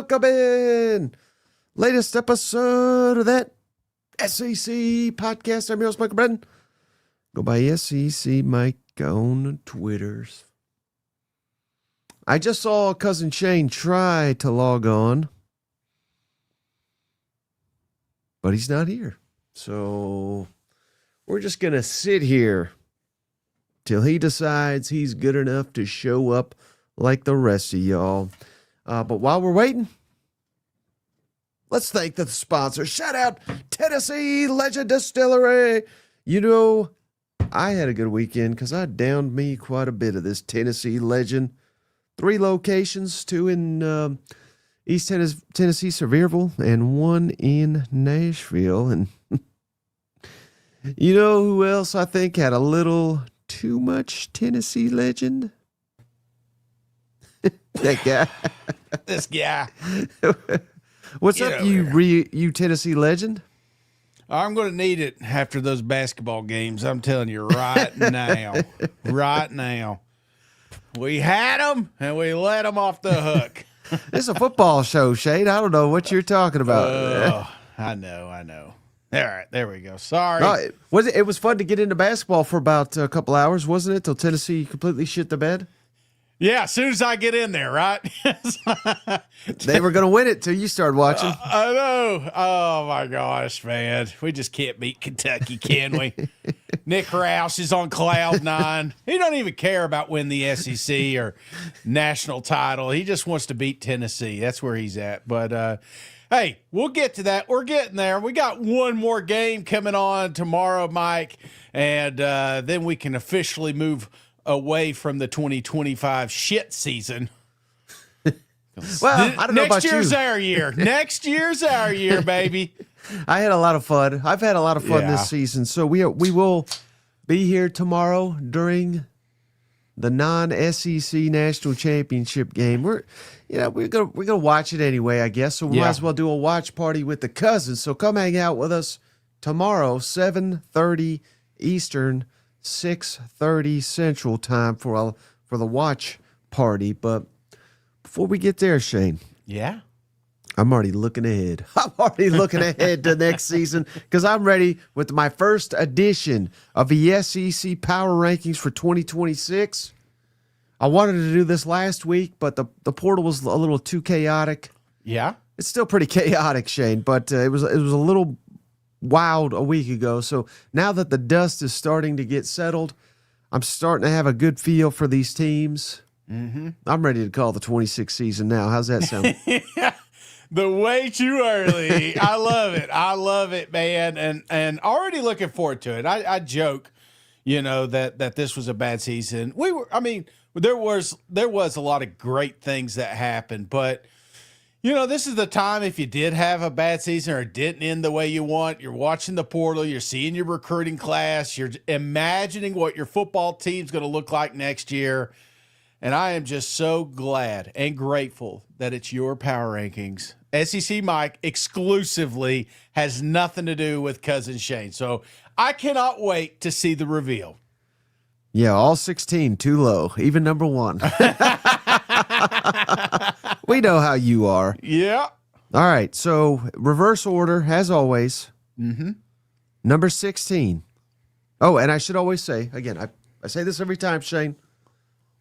welcome in. Latest episode of that SEC podcast. I'm your host, Michael Bretton. Go by SEC Mike on Twitters. I just saw cousin Shane try to log on, but he's not here. So we're just going to sit here till he decides he's good enough to show up like the rest of y'all. But while we're waiting, let's thank the sponsor. Shout out Tennessee Legend Distillery. You know, I had a good weekend because I downed me quite a bit of this Tennessee Legend. 3 locations, 2 in East Tennessee, Sevierville, and 1 in Nashville. And you know who else I think had a little too much Tennessee Legend? That guy. This guy. What's up, you Tennessee Legend? I'm going to need it after those basketball games. I'm telling you right now. Right now. We had them, and we let them off the hook. It's a football show, Shane. I don't know what you're talking about. I know. All right, there we go. Sorry. No, it was fun to get into basketball for about a couple hours, wasn't it, till Tennessee completely shit the bed? Yeah, as soon as I get in there, right? They were going to win it till you started watching. I know. Oh, my gosh, man. We just can't beat Kentucky, can we? Nick Roush is on cloud 9. He don't even care about winning the SEC or national title. He just wants to beat Tennessee. That's where he's at. But, hey, we'll get to that. We're getting there. We got one more game coming on tomorrow, Mike, and then we can officially move away from the 2025 shit season. Well, I don't know about you. Next year's our year. Next year's our year, baby. I had a lot of fun. I've had a lot of fun this season. So we will be here tomorrow during the non-SEC national championship game. We're gonna watch it anyway, I guess. So we might as well do a watch party with the cousins. So come hang out with us tomorrow, 7:30 Eastern, 6:30 Central Time for the watch party. But before we get there, Shane. Yeah. I'm already looking ahead. I'm already looking ahead to next season because I'm ready with my first edition of the SEC Power Rankings for 2026. I wanted to do this last week, but the portal was a little too chaotic. Yeah. It's still pretty chaotic, Shane, but it was a little wild a week ago. So now that the dust is starting to get settled, I'm starting to have a good feel for these teams. Mm-hmm. I'm ready to call the 26th season now. How's that sound? The way too early. I love it. I love it, man. And already looking forward to it. I joke, that this was a bad season. There was a lot of great things that happened, but this is the time if you did have a bad season or it didn't end the way you want, you're watching the portal, you're seeing your recruiting class, you're imagining what your football team's going to look like next year. And I am just so glad and grateful that it's your power rankings. SEC Mike exclusively has nothing to do with Cousin Shane. So I cannot wait to see the reveal. Yeah, all 16, too low. Even number 1. We know how you are. Yeah. All right, so reverse order, as always. Mm-hmm. Number 16. Oh, and I should always say, again, I say this every time, Shane.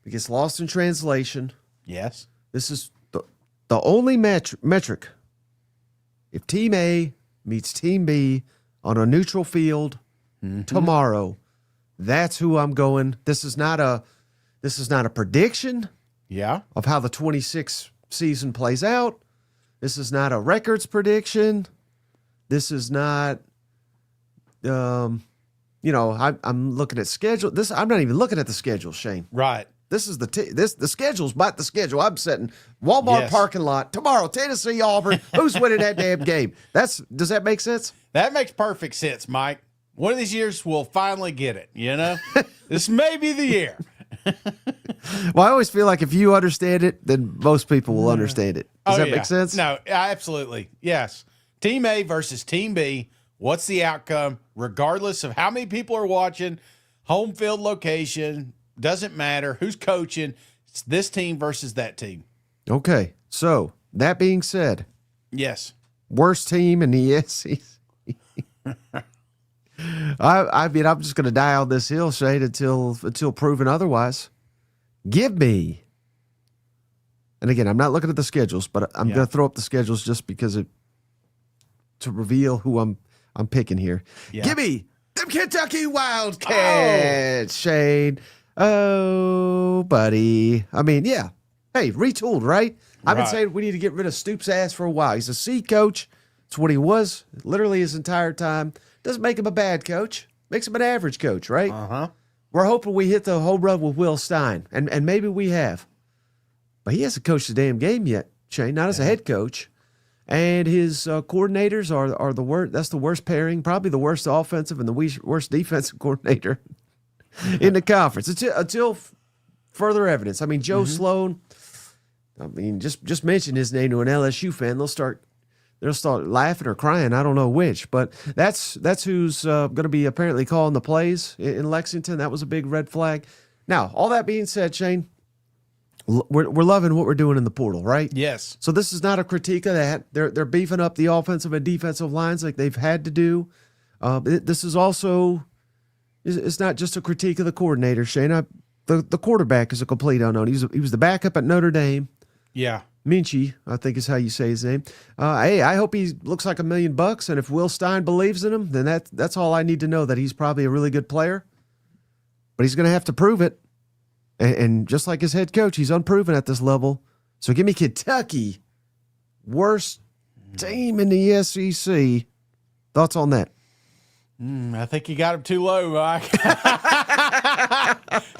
It gets lost in translation. Yes. This is the only metric. If Team A meets Team B on a neutral field tomorrow, that's who I'm going. This is not a prediction of how the 26 season plays out. This is not a records prediction. This is not I'm looking at schedule. I'm not even looking at the schedule, Shane. Right. This is the schedule's about the schedule. I'm setting Walmart parking lot tomorrow. Tennessee, Auburn. Who's winning that damn game? Does that make sense? That makes perfect sense, Mike. One of these years we'll finally get it. This may be the year. Well, I always feel like if you understand it, then most people will understand it. Does that make sense? No, absolutely. Yes. Team A versus Team B. What's the outcome? Regardless of how many people are watching, home field location. Doesn't matter who's coaching. It's this team versus that team. Okay, so That being said, Yes. worst team in the SEC. I mean, I'm just going to die on this hill, Shane, until proven otherwise. Give me, and again, I'm not looking at the schedules, but I'm going to throw up the schedules just because to reveal who I'm picking here. Yeah. Give me them Kentucky Wildcats, Shane. Oh, buddy. I mean, yeah. Hey, retooled, right? I've been saying we need to get rid of Stoops' ass for a while. He's a C coach. It's what he was literally his entire time. Doesn't make him a bad coach. Makes him an average coach, right? Uh-huh. We're hoping we hit the home run with Will Stein, and maybe we have. But he hasn't coached a damn game yet, Shane, not as a head coach. And his coordinators are the worst. That's the worst pairing, probably the worst offensive and the worst defensive coordinator in the conference until further evidence. I mean, Joe Sloan, I mean, just mention his name to an LSU fan, they'll start laughing or crying. I don't know which, but that's who's going to be apparently calling the plays in Lexington. That was a big red flag. Now, all that being said, Shane, we're loving what we're doing in the portal, right? Yes. So this is not a critique of that. They're beefing up the offensive and defensive lines like they've had to do. This is also, it's not just a critique of the coordinator, Shane. The quarterback is a complete unknown. He was the backup at Notre Dame. Yeah. Minchie, I think is how you say his name. Hey, I hope he looks like $1 million, and if Will Stein believes in him, then that's all I need to know, that he's probably a really good player. But he's going to have to prove it. And just like his head coach, he's unproven at this level. So give me Kentucky, worst team in the SEC. Thoughts on that? I think you got him too low, Mike.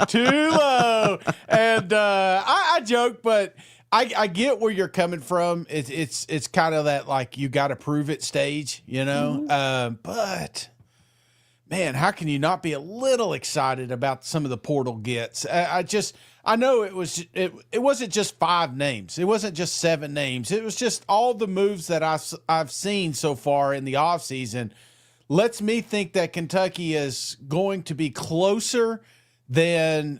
Too low. And I joke, but I get where you're coming from. It's kind of that, like, you got to prove it stage, you know. But man, how can you not be a little excited about some of the portal gets? I know it wasn't just 5 names. It wasn't just 7 names. It was just all the moves that I've seen so far in the offseason lets me think that Kentucky is going to be closer than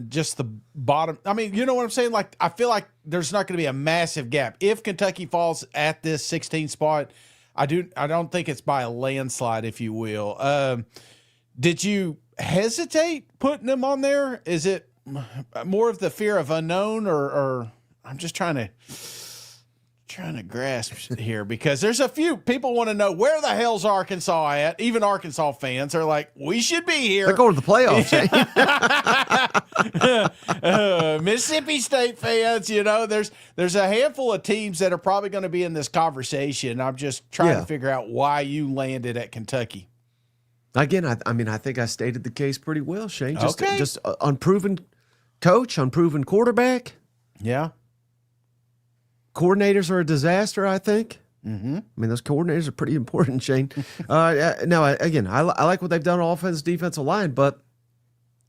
just the bottom. I mean, you know what I'm saying? Like, I feel like there's not going to be a massive gap. If Kentucky falls at this 16 spot, I don't think it's by a landslide, if you will. Did you hesitate putting them on there? Is it more of the fear of unknown, or I'm just trying to grasp here, because there's a few people want to know, where the hell's Arkansas at? Even Arkansas fans are like, we should be here. They're going to the playoffs. Mississippi State fans, you know, there's a handful of teams that are probably going to be in this conversation. I'm just trying to figure out why you landed at Kentucky. Again, I mean, I think I stated the case pretty well, Shane. Just unproven coach, unproven quarterback. Yeah. Coordinators are a disaster, I think. Mm-hmm. I mean, those coordinators are pretty important, Shane. Now, again, I like what they've done on offense, defensive line, but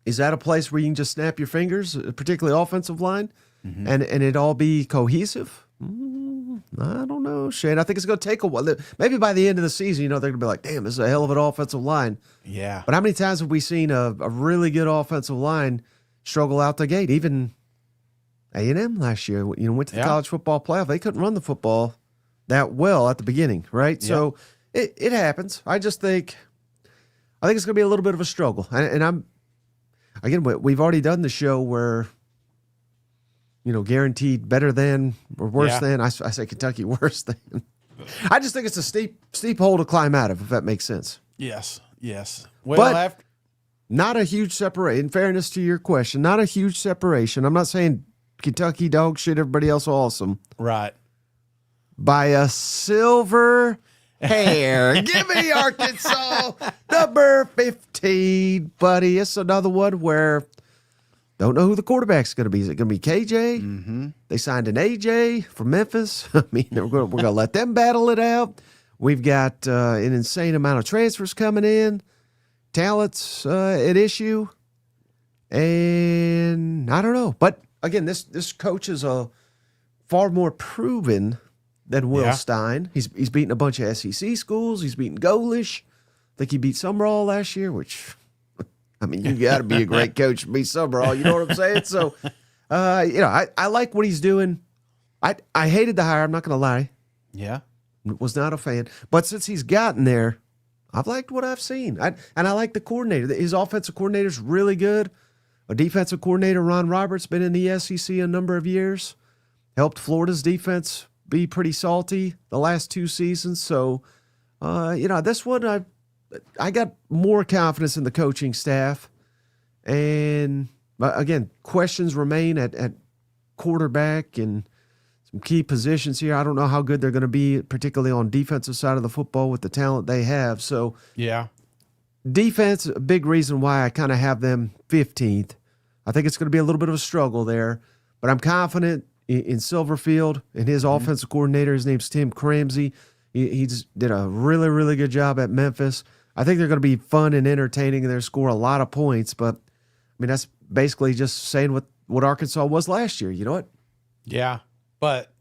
is that a place where you can just snap your fingers, particularly offensive line, and it all be cohesive? I don't know, Shane. I think it's going to take a while. Maybe by the end of the season, they're going to be like, damn, this is a hell of an offensive line. Yeah. But how many times have we seen a really good offensive line struggle out the gate? Even A&M last year, went to the college football playoff. They couldn't run the football that well at the beginning, right? Yeah. So it happens. I think it's going to be a little bit of a struggle. And we've already done the show where, guaranteed better than or worse than. I say Kentucky worse than. I just think it's a steep hole to climb out of, if that makes sense. Yes. Well, not a huge separation. In fairness to your question, not a huge separation. I'm not saying Kentucky dog shit, everybody else awesome. Right. By a silver hair. Give me Arkansas, number 15, buddy. It's another one where don't know who the quarterback's going to be. Is it going to be KJ? Mm-hmm. They signed an AJ from Memphis. I mean, we're going to let them battle it out. We've got an insane amount of transfers coming in. Talent's at issue. And I don't know. But again, this coach is far more proven than Will Stein. He's beaten a bunch of SEC schools. He's beaten Golish. I think he beat Summerall last year, which, I mean, you got to be a great coach to beat Summerall. You know what I'm saying? So, I like what he's doing. I hated the hire. I'm not going to lie. Yeah. Was not a fan. But since he's gotten there, I've liked what I've seen. And I like the coordinator. His offensive coordinator's really good. A defensive coordinator, Ron Roberts, been in the SEC a number of years. Helped Florida's defense be pretty salty the last 2 seasons. So, this one, I got more confidence in the coaching staff. And, again, questions remain at quarterback and some key positions here. I don't know how good they're going to be, particularly on defensive side of the football with the talent they have. So, yeah. Defense, a big reason why I kind of have them 15th. I think it's going to be a little bit of a struggle there, but I'm confident in Silverfield and his offensive coordinator. His name's Tim Cramsey. He just did a really, really good job at Memphis. I think they're going to be fun and entertaining, and they're score a lot of points. But, that's basically just saying what Arkansas was last year. You know what? Yeah, but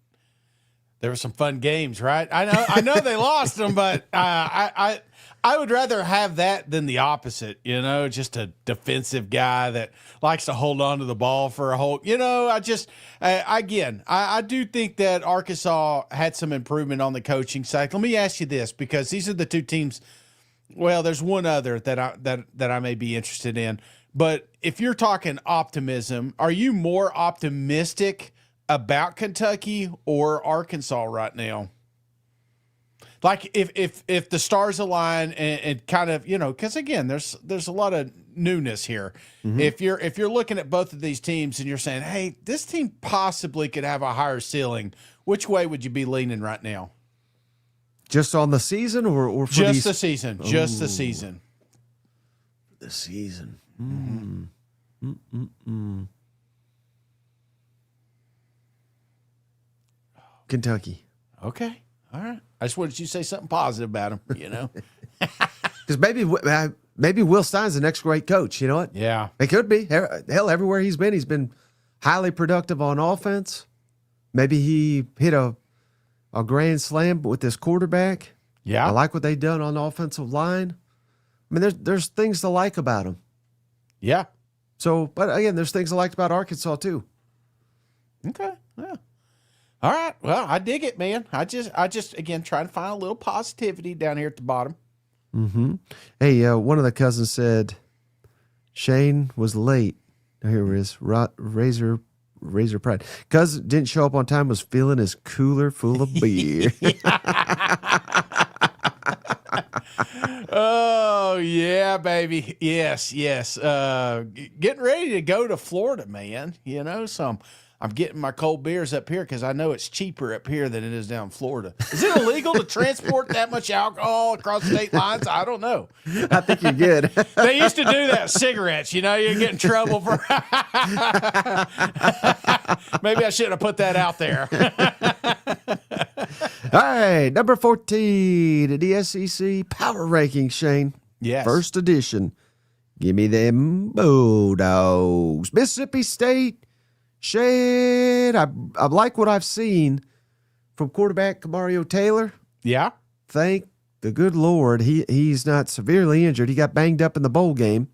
there were some fun games, right? I know they lost them, but I would rather have that than the opposite, just a defensive guy that likes to hold on to the ball for a whole, I do think that Arkansas had some improvement on the coaching side. Let me ask you this, because these are the two teams. Well, there's one other that I may be interested in, but if you're talking optimism, are you more optimistic about Kentucky or Arkansas right now? Like if the stars align and kind of, because again, there's a lot of newness here. Mm-hmm. If you're looking at both of these teams and you're saying, hey, this team possibly could have a higher ceiling, which way would you be leaning right now? Just on the season or for just the season? Ooh. Just the season. The season. Kentucky. Okay. All right. I just wanted you to say something positive about him, Because maybe Will Stein's the next great coach. You know what? Yeah. It could be. Hell, everywhere he's been highly productive on offense. Maybe he hit a grand slam with this quarterback. Yeah. I like what they've done on the offensive line. There's things to like about him. Yeah. So, but again, there's things I liked about Arkansas too. Okay. Yeah. All right. Well, I dig it, man. I just again trying to find a little positivity down here at the bottom. Mm-hmm. Hey, one of the cousins said Shane was late. Here it is. Razor Pride. Cousin didn't show up on time, was filling his cooler full of beer. Oh, yeah, baby. Yes. Getting ready to go to Florida, man. So I'm getting my cold beers up here because I know it's cheaper up here than it is down in Florida. Is it illegal to transport that much alcohol across state lines? I don't know. I think you're good. They used to do that with cigarettes. You get in trouble for. Maybe I shouldn't have put that out there. All right, number 14 in the SEC Power Rankings, Shane. Yes. First edition. Give me them Bulldogs. Mississippi State. Shane, I like what I've seen from quarterback Mario Taylor. Yeah. Thank the good Lord he's not severely injured. He got banged up in the bowl game,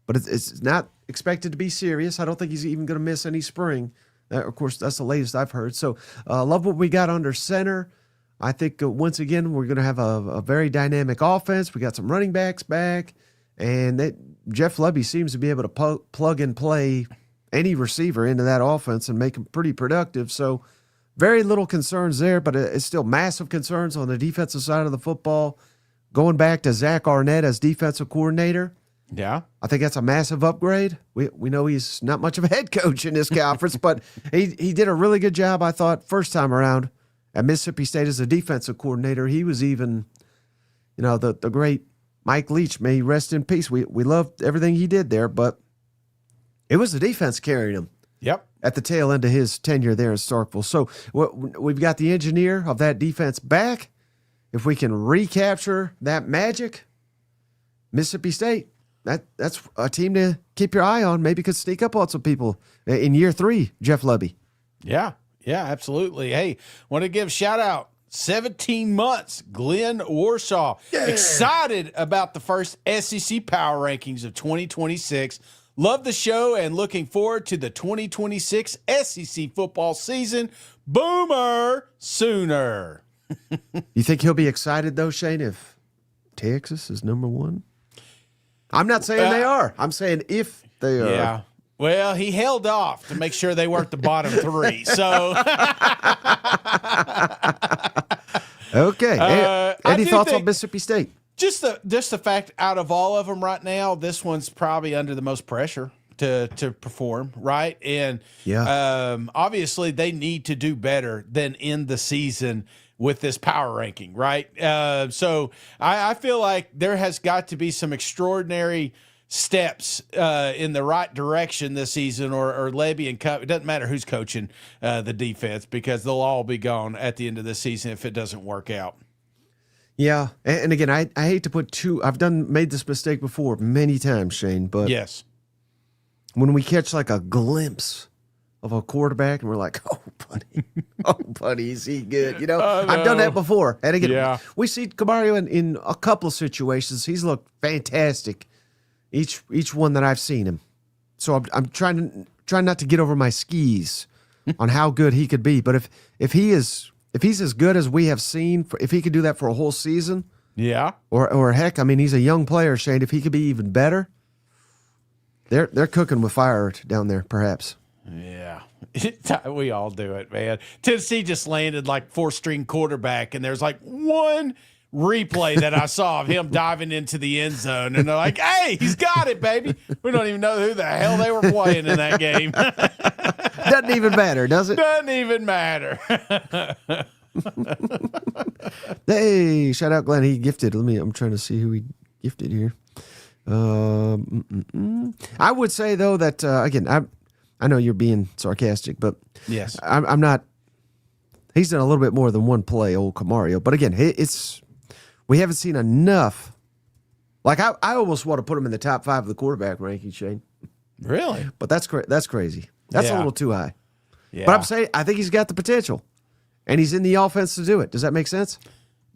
but it's not expected to be serious. I don't think he's even going to miss any spring. Of course, that's the latest I've heard. So love what we got under center. I think once again we're going to have a very dynamic offense. We got some running backs back, and Jeff Lebby seems to be able to plug and play any receiver into that offense and make them pretty productive. So very little concerns there, but it's still massive concerns on the defensive side of the football. Going back to Zach Arnett as defensive coordinator. Yeah. I think that's a massive upgrade. We know he's not much of a head coach in this conference, but he did a really good job, I thought, first time around at Mississippi State as a defensive coordinator. He was even, the great Mike Leach, may he rest in peace. We loved everything he did there, but it was the defense carrying him. Yep. At the tail end of his tenure there in Starkville. So we've got the engineer of that defense back. If we can recapture that magic, Mississippi State, that's a team to keep your eye on. Maybe could sneak up on some people in year 3, Jeff Lebby. Yeah, absolutely. Hey, want to give a shout out. 17 months, Glenn Warsaw. Yeah. Excited about the first SEC Power Rankings of 2026. Love the show and looking forward to the 2026 SEC football season. Boomer Sooner. You think he'll be excited, though, Shane, if Texas is number one? I'm not saying they are. I'm saying if they are. Yeah. Well, he held off to make sure they weren't the bottom three. So, okay. Any thoughts on Mississippi State? Just the fact, out of all of them right now, this one's probably under the most pressure to perform, right? And obviously they need to do better than end the season with this power ranking, right? So I feel like there has got to be some extraordinary steps in the right direction this season, or Levy and it doesn't matter who's coaching the defense, because they'll all be gone at the end of the season if it doesn't work out. Yeah, and again, I hate to put I've made this mistake before many times, Shane, but yes, when we catch like a glimpse of a quarterback and we're like, oh buddy, is he good? You know, I've done that before. And again, we see Camario in a couple of situations. He's looked fantastic each one that I've seen him. So I'm trying not to get over my skis on how good he could be. But if he's as good as we have seen, if he could do that for a whole season, or heck, I mean, he's a young player, Shane. If he could be even better, they're cooking with fire down there, perhaps. Yeah, we all do it, man. Tennessee just landed like four-string quarterback, and there's like one replay that I saw of him diving into the end zone, and they're like, "Hey, he's got it, baby." We don't even know who the hell they were playing in that game. Doesn't even matter, does it? Doesn't even matter. Hey, shout out Glenn. He gifted. I'm trying to see who he gifted here. I would say though that again, I know you're being sarcastic, but yes, I'm not. He's done a little bit more than one play, old Camario. But again, we haven't seen enough. Like I almost want to put him in the top 5 of the quarterback ranking, Shane. Really? But that's crazy. That's a little too high. Yeah. But I'm saying I think he's got the potential, and he's in the offense to do it. Does that make sense?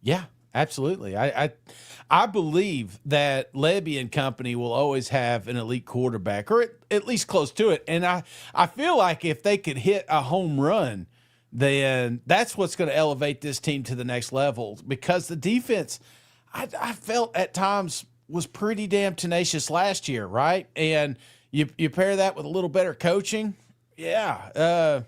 Yeah, absolutely. I believe that Levy and company will always have an elite quarterback, or at least close to it. And I feel like if they could hit a home run, then that's what's going to elevate this team to the next level, because the defense, I felt at times, was pretty damn tenacious last year, right? And you pair that with a little better coaching, and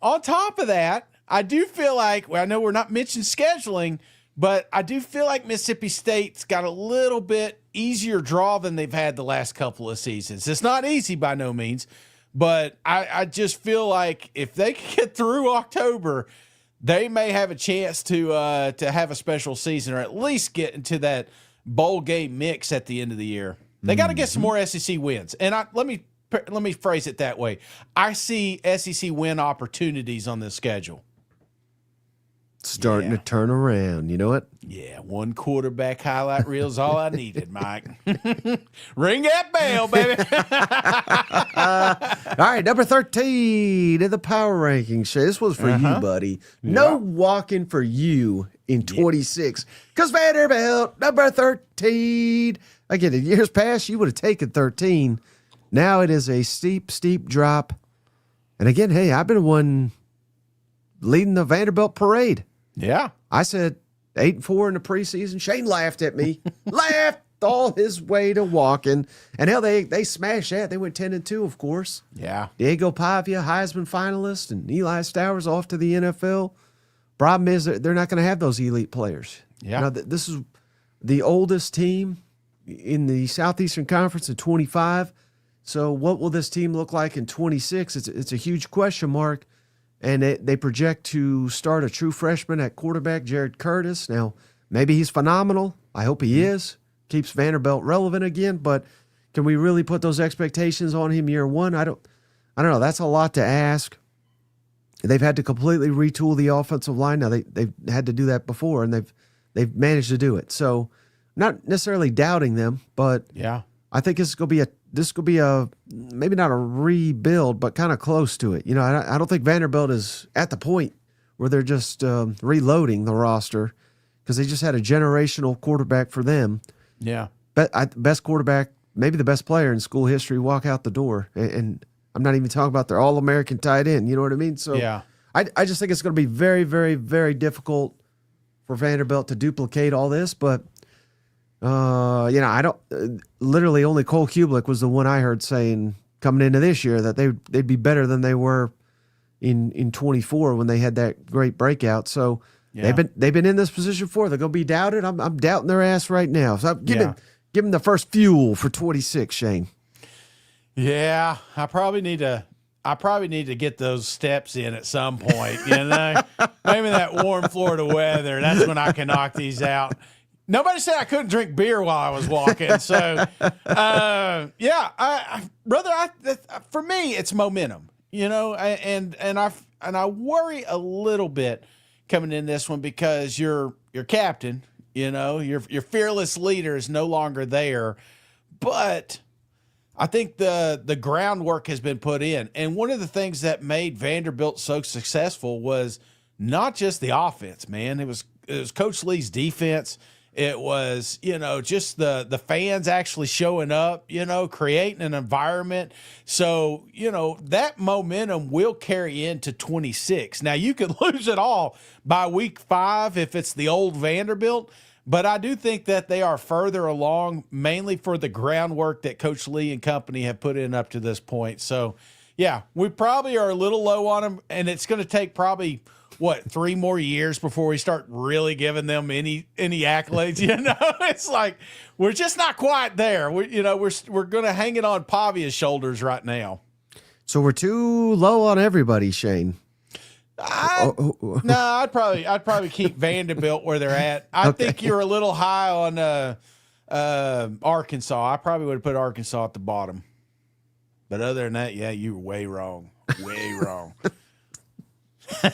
on top of that, I do feel like, well, I know we're not mentioning scheduling, but I do feel like Mississippi State's got a little bit easier draw than they've had the last couple of seasons. It's not easy by no means, but I just feel like if they can get through October, they may have a chance to have a special season, or at least get into that bowl game mix at the end of the year. They got to get some more SEC wins. And let me phrase it that way. I see SEC win opportunities on this schedule. Starting to turn around. You know what? Yeah, one quarterback highlight reel is all I needed, Mike. Ring that bell, baby. All right, number 13 in the power rankings. This was for you, buddy. No walking for you in 26. Because Vanderbilt, number 13. Again, in years past, you would have taken 13. Now it is a steep drop. And again, hey, I've been one leading the Vanderbilt parade. Yeah. I said 8-4 in the preseason. Shane laughed at me. Laughed all his way to walking. And hell, they smashed that. They went 10-2, of course. Yeah. Diego Pavia, Heisman finalist, and Eli Stowers off to the NFL. Problem is they're not going to have those elite players. Yeah. Now, this is the oldest team in the Southeastern Conference at 25. So what will this team look like in 26? It's a huge question mark. And they project to start a true freshman at quarterback, Jared Curtis. Now, maybe he's phenomenal. I hope he is. Keeps Vanderbilt relevant again. But can we really put those expectations on him year one? I don't know. That's a lot to ask. They've had to completely retool the offensive line. Now they've had to do that before, and they've managed to do it. So, not necessarily doubting them, but yeah, I think this could be a maybe not a rebuild, but kind of close to it. You know, I don't think Vanderbilt is at the point where they're just reloading the roster, because they just had a generational quarterback for them. Yeah, Best quarterback, maybe the best player in school history, walk out the door. And I'm not even talking about their All-American tight end. You know what I mean? So Yeah. I just think it's going to be very, very, very difficult for Vanderbilt to duplicate all this. But, I don't literally only Cole Kubelik was the one I heard saying coming into this year that they'd be better than they were in 24 when they had that great breakout. So they've been in this position before. They're going to be doubted. I'm doubting their ass right now. So give them the first fuel for 26, Shane. Yeah, I probably need to get those steps in at some point, Maybe that warm Florida weather, that's when I can knock these out. Nobody said I couldn't drink beer while I was walking. So, for me, it's momentum, and I worry a little bit coming in this one because your captain, your fearless leader is no longer there, but I think the groundwork has been put in. And one of the things that made Vanderbilt so successful was not just the offense, man. It was Coach Lee's defense. It was, just the fans actually showing up, creating an environment. So, that momentum will carry into 26. Now, you could lose it all by week 5 if it's the old Vanderbilt. But I do think that they are further along, mainly for the groundwork that Coach Lee and company have put in up to this point. So, yeah, we probably are a little low on them, and it's going to take probably, 3 more years before we start really giving them any accolades. It's like we're just not quite there. We're going to hang it on Pavia's shoulders right now. So we're too low on everybody, Shane. No, I'd probably keep Vanderbilt where they're at. I think you're a little high on Arkansas. I probably would have put Arkansas at the bottom. But other than that, yeah, you were way wrong. Way wrong. All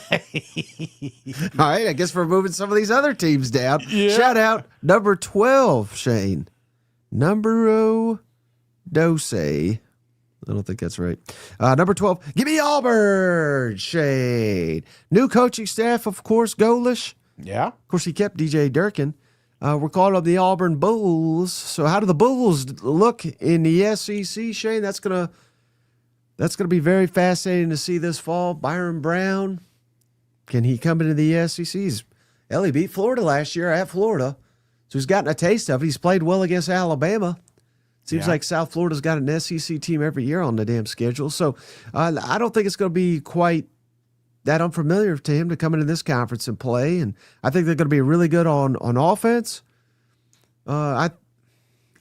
right, I guess we're moving some of these other teams down. Yeah. Shout out number 12, Shane. Numero 12. I don't think that's right. Number 12, give me Auburn, Shane. New coaching staff, of course, Golish. Yeah. Of course, he kept DJ Durkin. We're calling up the Auburn Bulls. So how do the Bulls look in the SEC, Shane? That's gonna be very fascinating to see this fall. Byron Brown, can he come into the SEC? He beat Florida last year at Florida, so he's gotten a taste of it. He's played well against Alabama. Seems like South Florida's got an SEC team every year on the damn schedule. So I don't think it's going to be quite that unfamiliar to him to come into this conference and play. And I think they're going to be really good on offense. I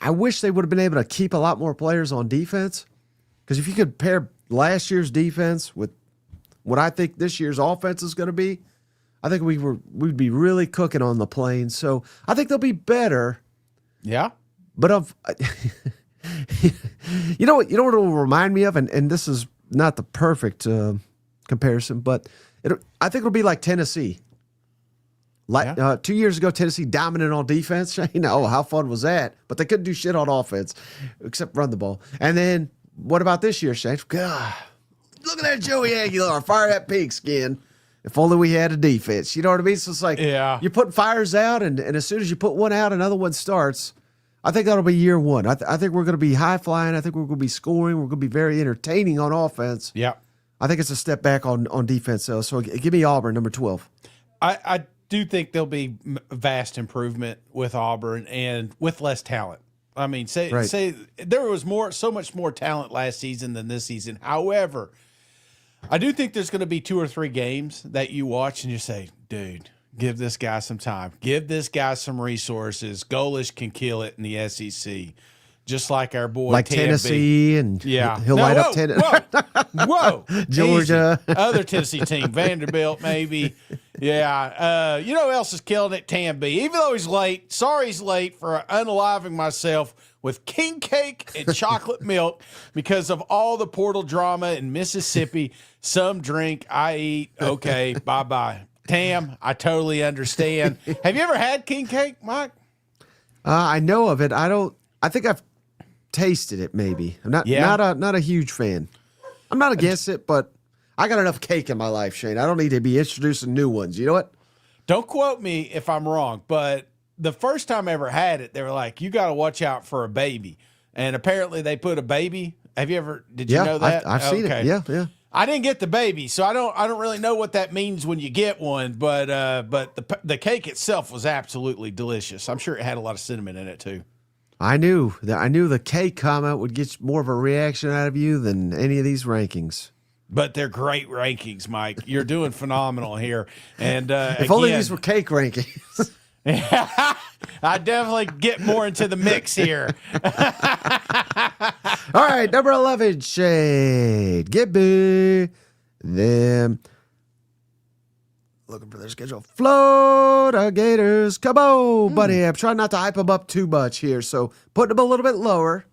wish they would have been able to keep a lot more players on defense. Because if you could pair last year's defense with what I think this year's offense is going to be, I think we'd be really cooking on the Plains. So I think they'll be better. Yeah. But you know what it will remind me of, and this is not the perfect comparison, but I think it'll be like Tennessee. 2 years ago, Tennessee dominant on defense. How fun was that? But they couldn't do shit on offense except run the ball. And then what about this year, Shane? God, look at that Joey Aguilar, fire that pigskin. If only we had a defense. You know what I mean? So it's like you're putting fires out, and as soon as you put one out, another one starts. I think that'll be year one. I think we're going to be high-flying. I think we're going to be scoring. We're going to be very entertaining on offense. Yeah. I think it's a step back on defense, though. So give me Auburn, number 12. I do think there'll be vast improvement with Auburn and with less talent. I mean, say there was so much more talent last season than this season. However, I do think there's going to be 2 or 3 games that you watch and you say, dude, give this guy some time. Give this guy some resources. Golish can kill it in the SEC, just like our boy like TMB. Tennessee, and he'll light up Tennessee. Whoa, Georgia, other Tennessee team, Vanderbilt, maybe. Yeah, you know who else is killing it? TMB. Even though he's late, sorry he's late for unaliving myself with king cake and chocolate milk because of all the portal drama in Mississippi. Some drink, I eat. Okay, bye-bye. Tam, I totally understand. Have you ever had king cake, Mike? I know of it. I think I've tasted it. Maybe I'm not a huge fan. I'm not against it, but I got enough cake in my life, Shane. I don't need to be introducing new ones. You know what? Don't quote me if I'm wrong, but the first time I ever had it, they were like, "You got to watch out for a baby," and apparently they put a baby Did you know that? I've seen it. Yeah, yeah. I didn't get the baby, so I don't really know what that means when you get one. But the cake itself was absolutely delicious. I'm sure it had a lot of cinnamon in it too. I knew the cake comment would get more of a reaction out of you than any of these rankings. But they're great rankings, Mike. You're doing phenomenal here. And if only these were cake rankings. I definitely get more into the mix here. All right, number 11, Shade. Give me them. Looking for their schedule. Florida Gators. Come on, buddy. I'm trying not to hype them up too much here, so putting them a little bit lower.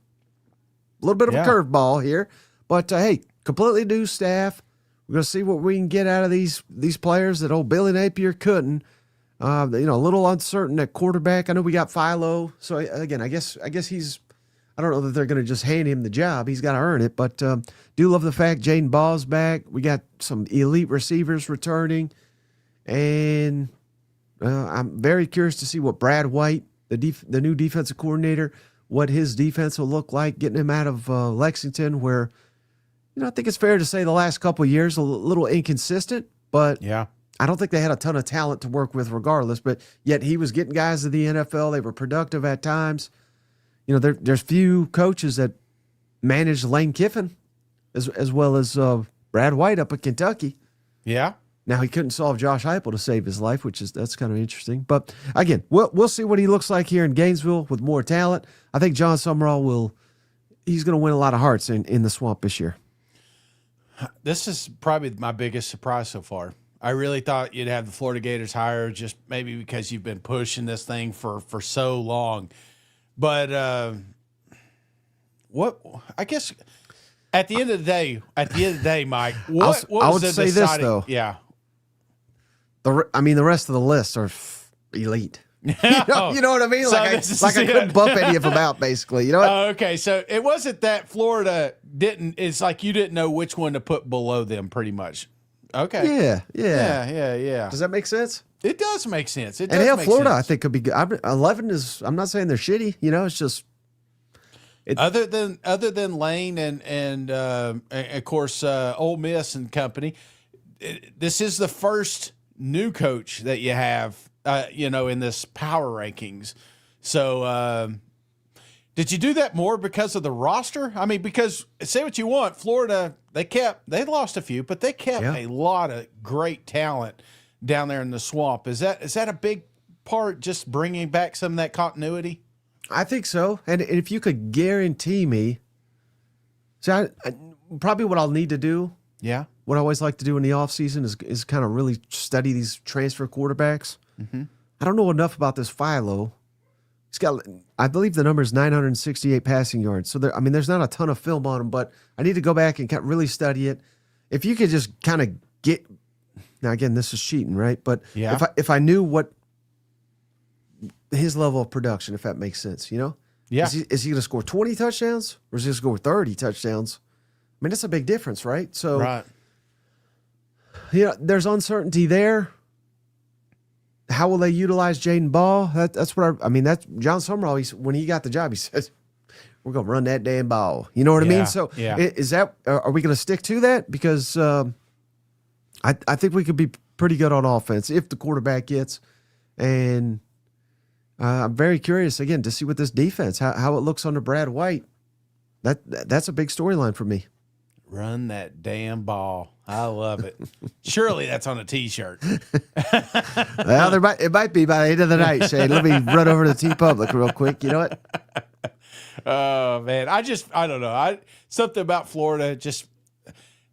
A little bit of a curveball here. But, hey, completely new staff. We're going to see what we can get out of these players that old Billy Napier couldn't. A little uncertain at quarterback. I know we got Philo. So, again, I guess he's – I don't know that they're going to just hand him the job. He's got to earn it. But do love the fact Jaden Ball's back. We got some elite receivers returning. And I'm very curious to see what Brad White, the new defensive coordinator, what his defense will look like, getting him out of Lexington where, I think it's fair to say the last couple of years a little inconsistent. But yeah. I don't think they had a ton of talent to work with regardless, but yet he was getting guys to the NFL. They were productive at times. There's few coaches that managed Lane Kiffin as well as Brad White up at Kentucky. Yeah. Now he couldn't solve Josh Heupel to save his life, that's kind of interesting. But again, we'll see what he looks like here in Gainesville with more talent. I think John Summerall he's going to win a lot of hearts in the Swamp this year. This is probably my biggest surprise so far. I really thought you'd have the Florida Gators higher, just maybe because you've been pushing this thing for so long. But I guess at the end of the day, Mike, what I was would the say deciding? this though. Yeah. The rest of the list are elite. You know what I mean? So I couldn't bump any of them out, basically. You know what? Okay, so it wasn't that Florida didn't. It's like you didn't know which one to put below them, pretty much. Okay. Yeah. Does that make sense? It does make sense. Florida, I think could be good. 11 is. I'm not saying they're shitty. It's just. Other than Lane and of course Ole Miss and company, this is the first new coach that you have. In this power rankings. So, did you do that more because of the roster? I mean, because say what you want, Florida, they lost a few, but they kept a lot of great talent down there in the Swamp. Is that a big part, just bringing back some of that continuity? I think so. And if you could guarantee me, probably what I'll need to do. Yeah. What I always like to do in the offseason is kind of really study these transfer quarterbacks. Mm-hmm. I don't know enough about this Philo. He's got, I believe the number is 968 passing yards. So there's not a ton of film on him, but I need to go back and really study it. If you could just kind of get, now again, this is cheating, right? But if I knew what his level of production, if that makes sense, Yeah. Is he going to score 20 touchdowns or is he going to score 30 touchdowns? I mean, that's a big difference, right? So, right. There's uncertainty there. How will they utilize Jaden Ball? That's what that's John Summerall. When he got the job, he says, "We're going to run that damn ball." You know what I mean? So, is that? Are we going to stick to that? Because I think we could be pretty good on offense if the quarterback gets. And I'm very curious again to see what this defense how it looks under Brad White. That's a big storyline for me. Run that damn ball. I love it. Surely that's on a T-shirt. Well, it might be by the end of the night, Shane. Let me run over to T-Public real quick. You know what? Oh, man. I don't know. Something about Florida just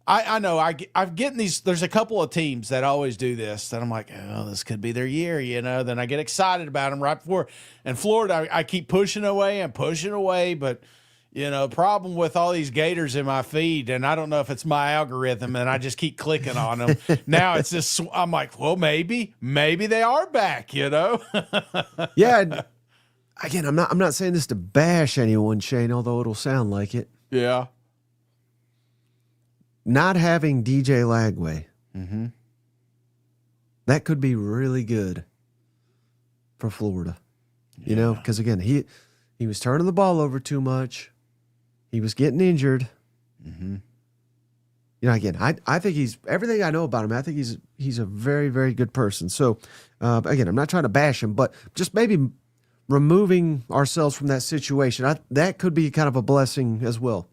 I know I'm getting these. There's a couple of teams that always do this that I'm like, oh, this could be their year, Then I get excited about them right before. And Florida, I keep pushing away, but problem with all these Gators in my feed, and I don't know if it's my algorithm, and I just keep clicking on them. Now it's just, I'm like, well, maybe they are back, Yeah. Again, I'm not saying this to bash anyone, Shane, although it'll sound like it. Yeah. Not having DJ Lagway, that could be really good for Florida. Because again, he was turning the ball over too much. He was getting injured. Again, I think he's everything I know about him. I think he's a very, very good person. So, again, I'm not trying to bash him, but just maybe removing ourselves from that situation, that could be kind of a blessing as well.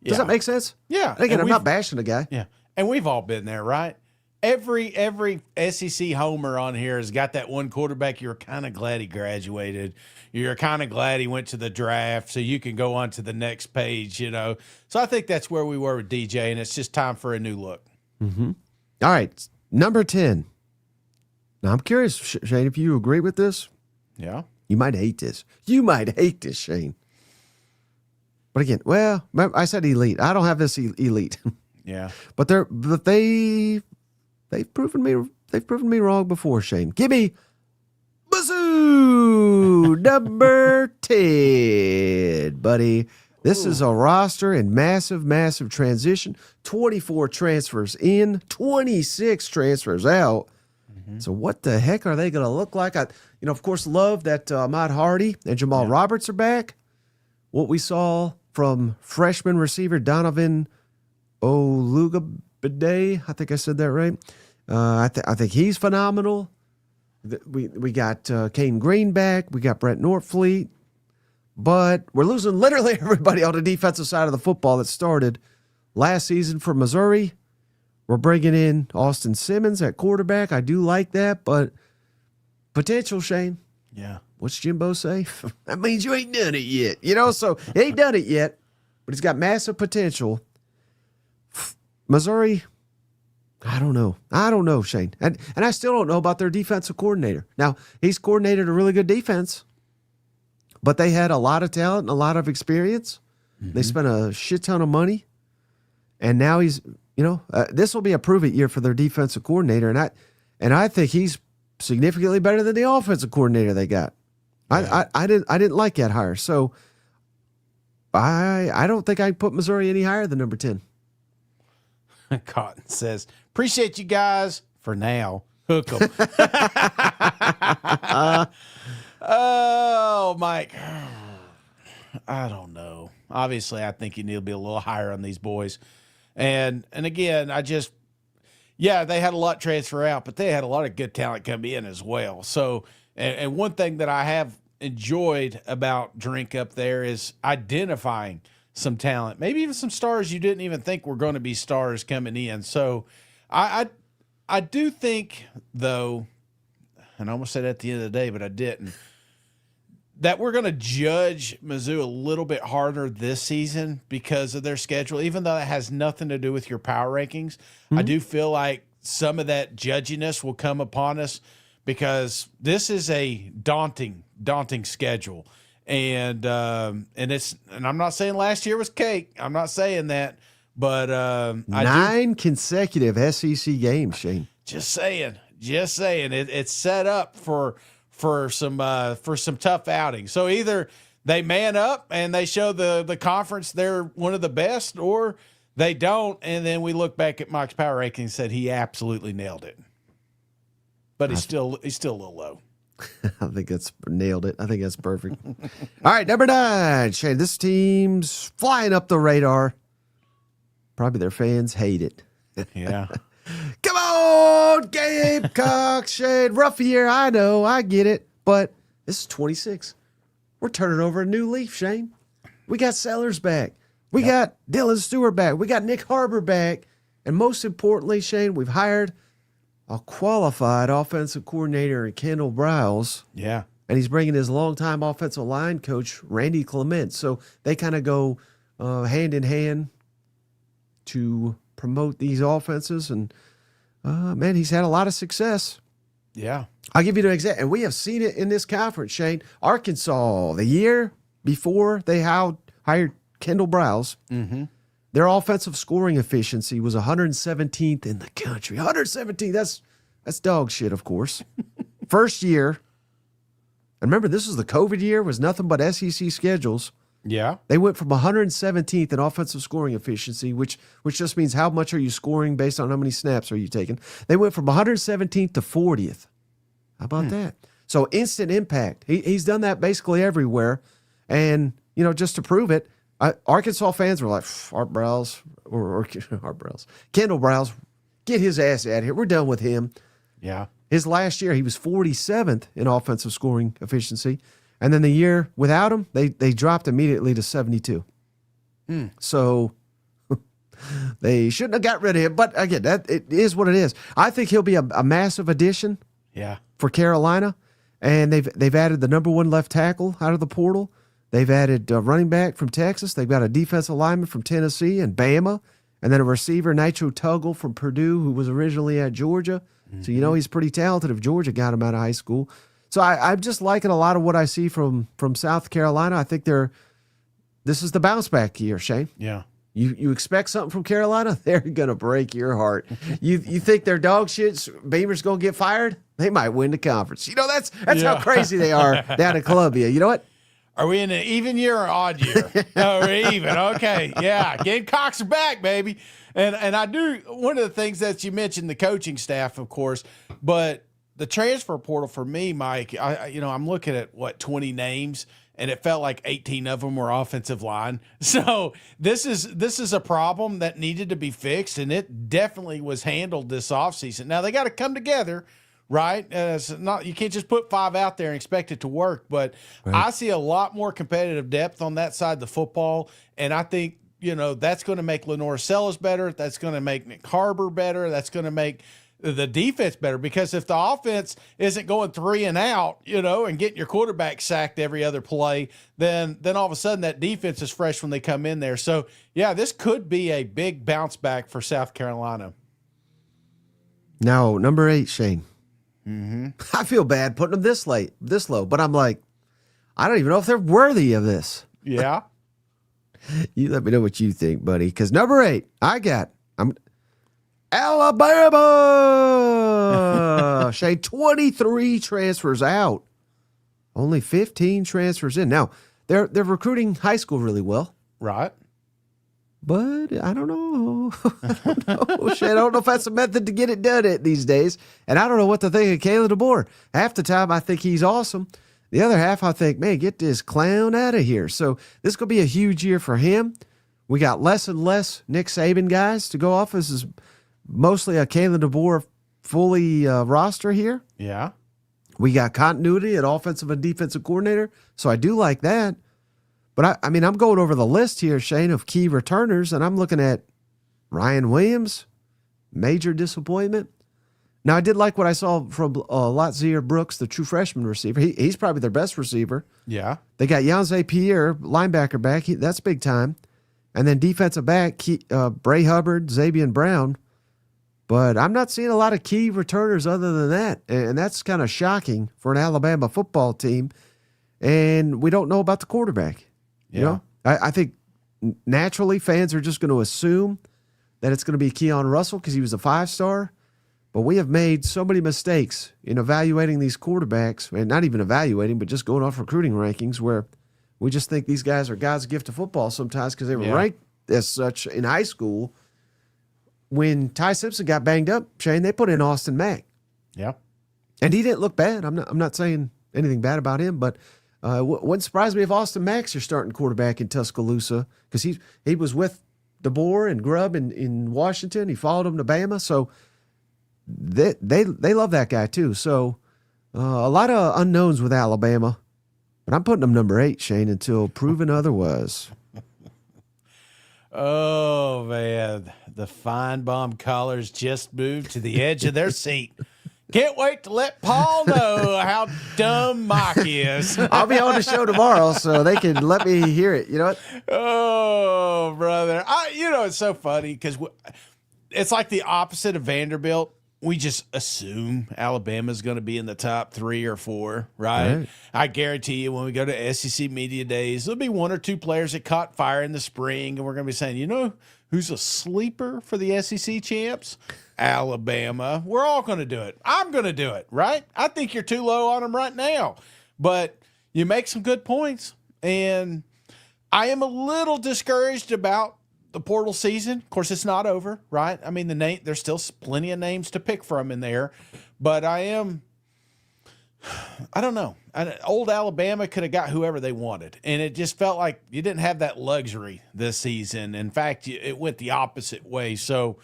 Does that make sense? Yeah. And again, I'm not bashing the guy. Yeah. And we've all been there, right? Every SEC homer on here has got that one quarterback you're kind of glad he graduated. You're kind of glad he went to the draft so you can go on to the next page, So I think that's where we were with DJ, and it's just time for a new look. Mm-hmm. All right, number 10. Now, I'm curious, Shane, if you agree with this. Yeah. You might hate this. You might hate this, Shane. But again, well, I said elite. I don't have this elite. Yeah. But they've proven me wrong before, Shane. Give me Mizzou number 10, buddy. This is a roster in massive, massive transition. 24 transfers in, 26 transfers out. Mm-hmm. So what the heck are they going to look like? Of course, love that Ahmad Hardy and Jamal Roberts are back. What we saw from freshman receiver Donovan Olugabide, I think I said that right. I think he's phenomenal. We got Kane Green back. We got Brett Norfleet. But we're losing literally everybody on the defensive side of the football that started last season for Missouri. We're bringing in Austin Simmons at quarterback. I do like that, but potential, Shane. Yeah. What's Jimbo say? That means you ain't done it yet. So he ain't done it yet, but he's got massive potential. Missouri, I don't know, Shane. And I still don't know about their defensive coordinator. Now, he's coordinated a really good defense, but they had a lot of talent and a lot of experience. Mm-hmm. They spent a shit ton of money, and now he's, this will be a prove-it year for their defensive coordinator, and I think he's significantly better than the offensive coordinator they got. Yeah. I didn't like that hire, so I don't think I'd put Missouri any higher than number 10. Cotton says, appreciate you guys for now. Hook 'em. Oh, Mike. I don't know. Obviously, I think you need to be a little higher on these boys. And again, they had a lot transfer out, but they had a lot of good talent come in as well. So, and one thing that I have enjoyed about Drink up there is identifying some talent, maybe even some stars you didn't even think were going to be stars coming in. So I do think, though, and I almost said at the end of the day, but I didn't, that we're going to judge Mizzou a little bit harder this season because of their schedule, even though it has nothing to do with your power rankings. Mm-hmm. I do feel like some of that judginess will come upon us because this is a daunting schedule. And I'm not saying last year was cake. I'm not saying that, but 9 consecutive SEC games, Shane. Just saying, it's set up for some tough outings. So either they man up and they show the conference they're one of the best, or they don't, and then we look back at Mike's power ranking and said he absolutely nailed it. But he's still a little low. I think that's nailed it. I think that's perfect. All right, number 9, Shane. This team's flying up the radar. Probably their fans hate it. Yeah. Come on, Gamecocks, Shane. Rough year, I know, I get it. But this is 26. We're turning over a new leaf, Shane. We got Sellers back. We got Dylan Stewart back. We got Nick Harbor back. And most importantly, Shane, we've hired a qualified offensive coordinator in Kendall Briles. Yeah. And he's bringing his longtime offensive line coach, Randy Clement. So they kind of go hand in hand to promote these offenses. And, man, he's had a lot of success. Yeah. I'll give you an example. And we have seen it in this conference, Shane. Arkansas, the year before they hired Kendall Briles, their offensive scoring efficiency was 117th in the country. 117th, that's dog shit, of course. First year, and remember, this was the COVID year, was nothing but SEC schedules. Yeah. They went from 117th in offensive scoring efficiency, which just means how much are you scoring based on how many snaps are you taking. They went from 117th to 40th. How about that? So instant impact. He's done that basically everywhere. And, just to prove it, Arkansas fans were like, Art Browse or Art Browse, Kendall Browse, get his ass out of here. We're done with him. Yeah. His last year, he was 47th in offensive scoring efficiency. And then the year without him, they dropped immediately to 72. So they shouldn't have got rid of him. But again, that it is what it is. I think he'll be a massive addition for Carolina. And they've added the number one left tackle out of the portal. They've added a running back from Texas. They've got a defensive lineman from Tennessee and Bama. And then a receiver, Nitro Tuggle from Purdue, who was originally at Georgia. So, he's pretty talented if Georgia got him out of high school. So I'm just liking a lot of what I see from South Carolina. I think this is the bounce back year, Shane. Yeah. You expect something from Carolina, they're going to break your heart. You think their dog shit, Beamer's going to get fired? They might win the conference. That's how crazy they are down in Columbia. You know what? Are we in an even year or odd year? Oh, we're even. Okay. Yeah. Gamecocks are back, baby. And I do, one of the things that you mentioned, the coaching staff, of course, but the transfer portal for me, Mike, I'm looking at 20 names, and it felt like 18 of them were offensive line. So this is a problem that needed to be fixed, and it definitely was handled this offseason. Now they got to come together. Right? You can't just put 5 out there and expect it to work, but I see a lot more competitive depth on that side of the football, and I think, that's going to make Lenore Sellis better. That's going to make Nick Harbor better. That's going to make the defense better, because if the offense isn't going 3 and out, and getting your quarterback sacked every other play, then all of a sudden that defense is fresh when they come in there. So, yeah, this could be a big bounce back for South Carolina. Now, number 8, Shane. I feel bad putting them this low, but I'm like, I don't even know if they're worthy of this. Yeah. You let me know what you think, buddy. Because number 8, I'm Alabama. Shane, 23 transfers out, only 15 transfers in. Now they're recruiting high school really well, right? But I don't know. Shane, I don't know if that's a method to get it done these days. And I don't know what to think of Caleb DeBoer. Half the time I think he's awesome. The other half I think, man, get this clown out of here. So this could be a huge year for him. We got less and less Nick Saban guys to go off. This is mostly a Caleb DeBoer fully roster here. Yeah. We got continuity at offensive and defensive coordinator. So I do like that. But I'm going over the list here, Shane, of key returners, and I'm looking at Ryan Williams, major disappointment. Now, I did like what I saw from Lotzier Brooks, the true freshman receiver. He's probably their best receiver. Yeah. They got Yanze Pierre, linebacker back. That's big time. And then defensive back, Bray Hubbard, Xavier Brown. But I'm not seeing a lot of key returners other than that, and that's kind of shocking for an Alabama football team. And we don't know about the quarterback. Yeah. I think naturally fans are just going to assume that it's going to be Keon Russell because he was a 5-star. But we have made so many mistakes in evaluating these quarterbacks, and not even evaluating, but just going off recruiting rankings, where we just think these guys are God's gift to football sometimes because they were ranked as such in high school. When Ty Simpson got banged up, Shane, they put in Austin Mack. Yeah. And he didn't look bad. I'm not saying anything bad about him, but wouldn't surprise me if Austin Mack's your starting quarterback in Tuscaloosa, because he was with DeBoer and Grubb in Washington. He followed him to Bama, so they love that guy too. So a lot of unknowns with Alabama, but I'm putting them number 8, Shane, until proven otherwise. Oh man, the Feinbaum callers just moved to the edge of their seat. Can't wait to let Paul know how dumb Mike is. I'll be on the show tomorrow, so they can let me hear it. You know what? Oh, brother. It's so funny because it's like the opposite of Vanderbilt. We just assume Alabama's going to be in the top 3 or 4, right? I guarantee you when we go to SEC Media Days, there'll be 1 or 2 players that caught fire in the spring, and we're going to be saying, who's a sleeper for the SEC champs? Alabama. We're all going to do it. I'm going to do it, right? I think you're too low on them right now. But you make some good points, and I am a little discouraged about the portal season. Of course, it's not over, right? I mean, there's still plenty of names to pick from in there, but I am I don't know. Old Alabama could have got whoever they wanted, and it just felt like you didn't have that luxury this season. In fact, it went the opposite way. So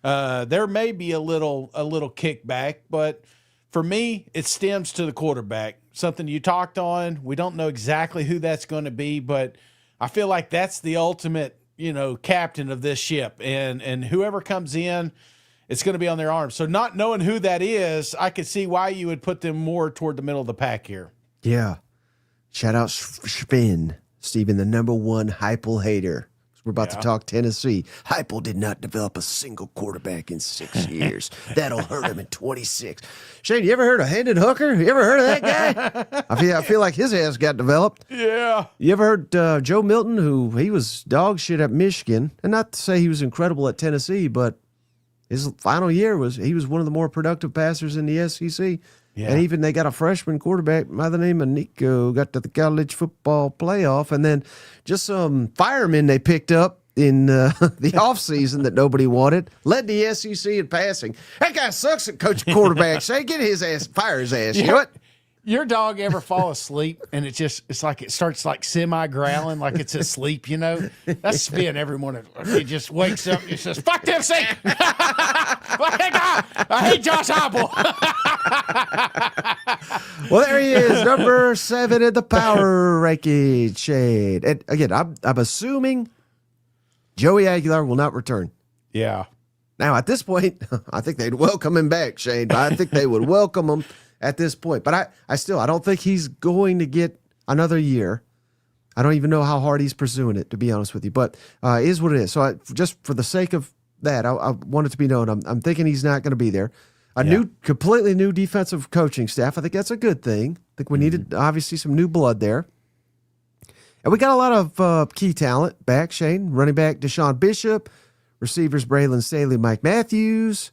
there may be a little kickback, but for me, it stems to the quarterback. Something you talked on. We don't know exactly who that's going to be, but I feel like that's the ultimate, captain of this ship, and whoever comes in, it's going to be on their arms. So not knowing who that is, I could see why you would put them more toward the middle of the pack here. Yeah. Shout out Spin, Stephen, the number one Heupel hater. We're about to talk Tennessee. Heupel did not develop a single quarterback in 6 years. That'll hurt him in 26. Shane, you ever heard of Hendon Hooker? You ever heard of that guy? I feel like his ass got developed. Yeah. You ever heard Joe Milton, he was dog shit at Michigan? And not to say he was incredible at Tennessee, but his final year he was one of the more productive passers in the SEC. Yeah. And even they got a freshman quarterback by the name of Nico, got to the college football playoff, and then just some firemen they picked up in the offseason that nobody wanted, led the SEC in passing. That guy sucks at coaching quarterbacks. Say, get his ass, fire his ass. You know what? Your dog ever fall asleep and it's like it starts like semi growling like it's asleep, That's Spin every morning. He just wakes up and he says, "Fuck them sake! I hate Josh Heupel." Well, there he is, number 7 in the power ranking, Shade. And again, I'm assuming Joey Aguilar will not return. Yeah. Now, at this point, I think they'd welcome him back, Shade. I think they would welcome him at this point. But I don't think he's going to get another year. I don't even know how hard he's pursuing it, to be honest with you. But it is what it is. So just for the sake of that, I want it to be known. I'm thinking he's not going to be there. Completely new defensive coaching staff. I think that's a good thing. I think we needed, obviously, some new blood there. And we got a lot of key talent back, Shane. Running back Deshaun Bishop, receivers Braylon Staley, Mike Matthews.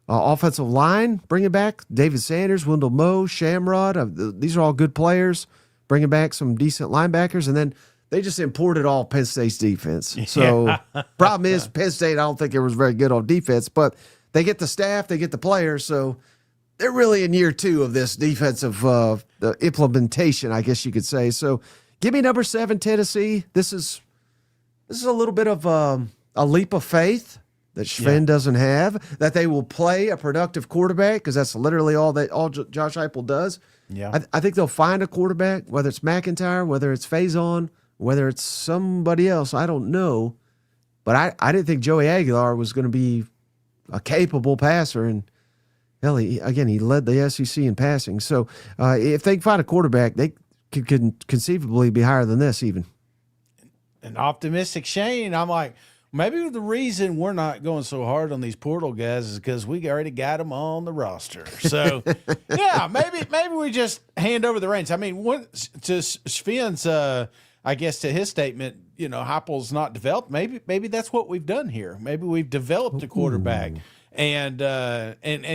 Offensive line, bringing back David Sanders, Wendell Moe, Shamrod. These are all good players. Bringing back some decent linebackers. And then they just imported all Penn State's defense. So problem is, Penn State, I don't think it was very good on defense. But they get the staff, they get the players. So they're really in year 2 of this defensive the implementation, I guess you could say. So give me number 7, Tennessee. This is a little bit of a leap of faith that Sven doesn't have, that they will play a productive quarterback, because that's literally all Josh Heupel does. Yeah, I think they'll find a quarterback, whether it's McIntyre, whether it's Faison, whether it's somebody else. I don't know, but I didn't think Joey Aguilar was going to be a capable passer, and hell, he led the SEC in passing. So if they can find a quarterback, they could conceivably be higher than this even. An optimistic Shane, I'm like, maybe the reason we're not going so hard on these portal guys is because we already got them on the roster. So, yeah, maybe we just hand over the reins. I mean, to Sven's, I guess to his statement, Heupel's not developed. Maybe that's what we've done here. Maybe we've developed a quarterback and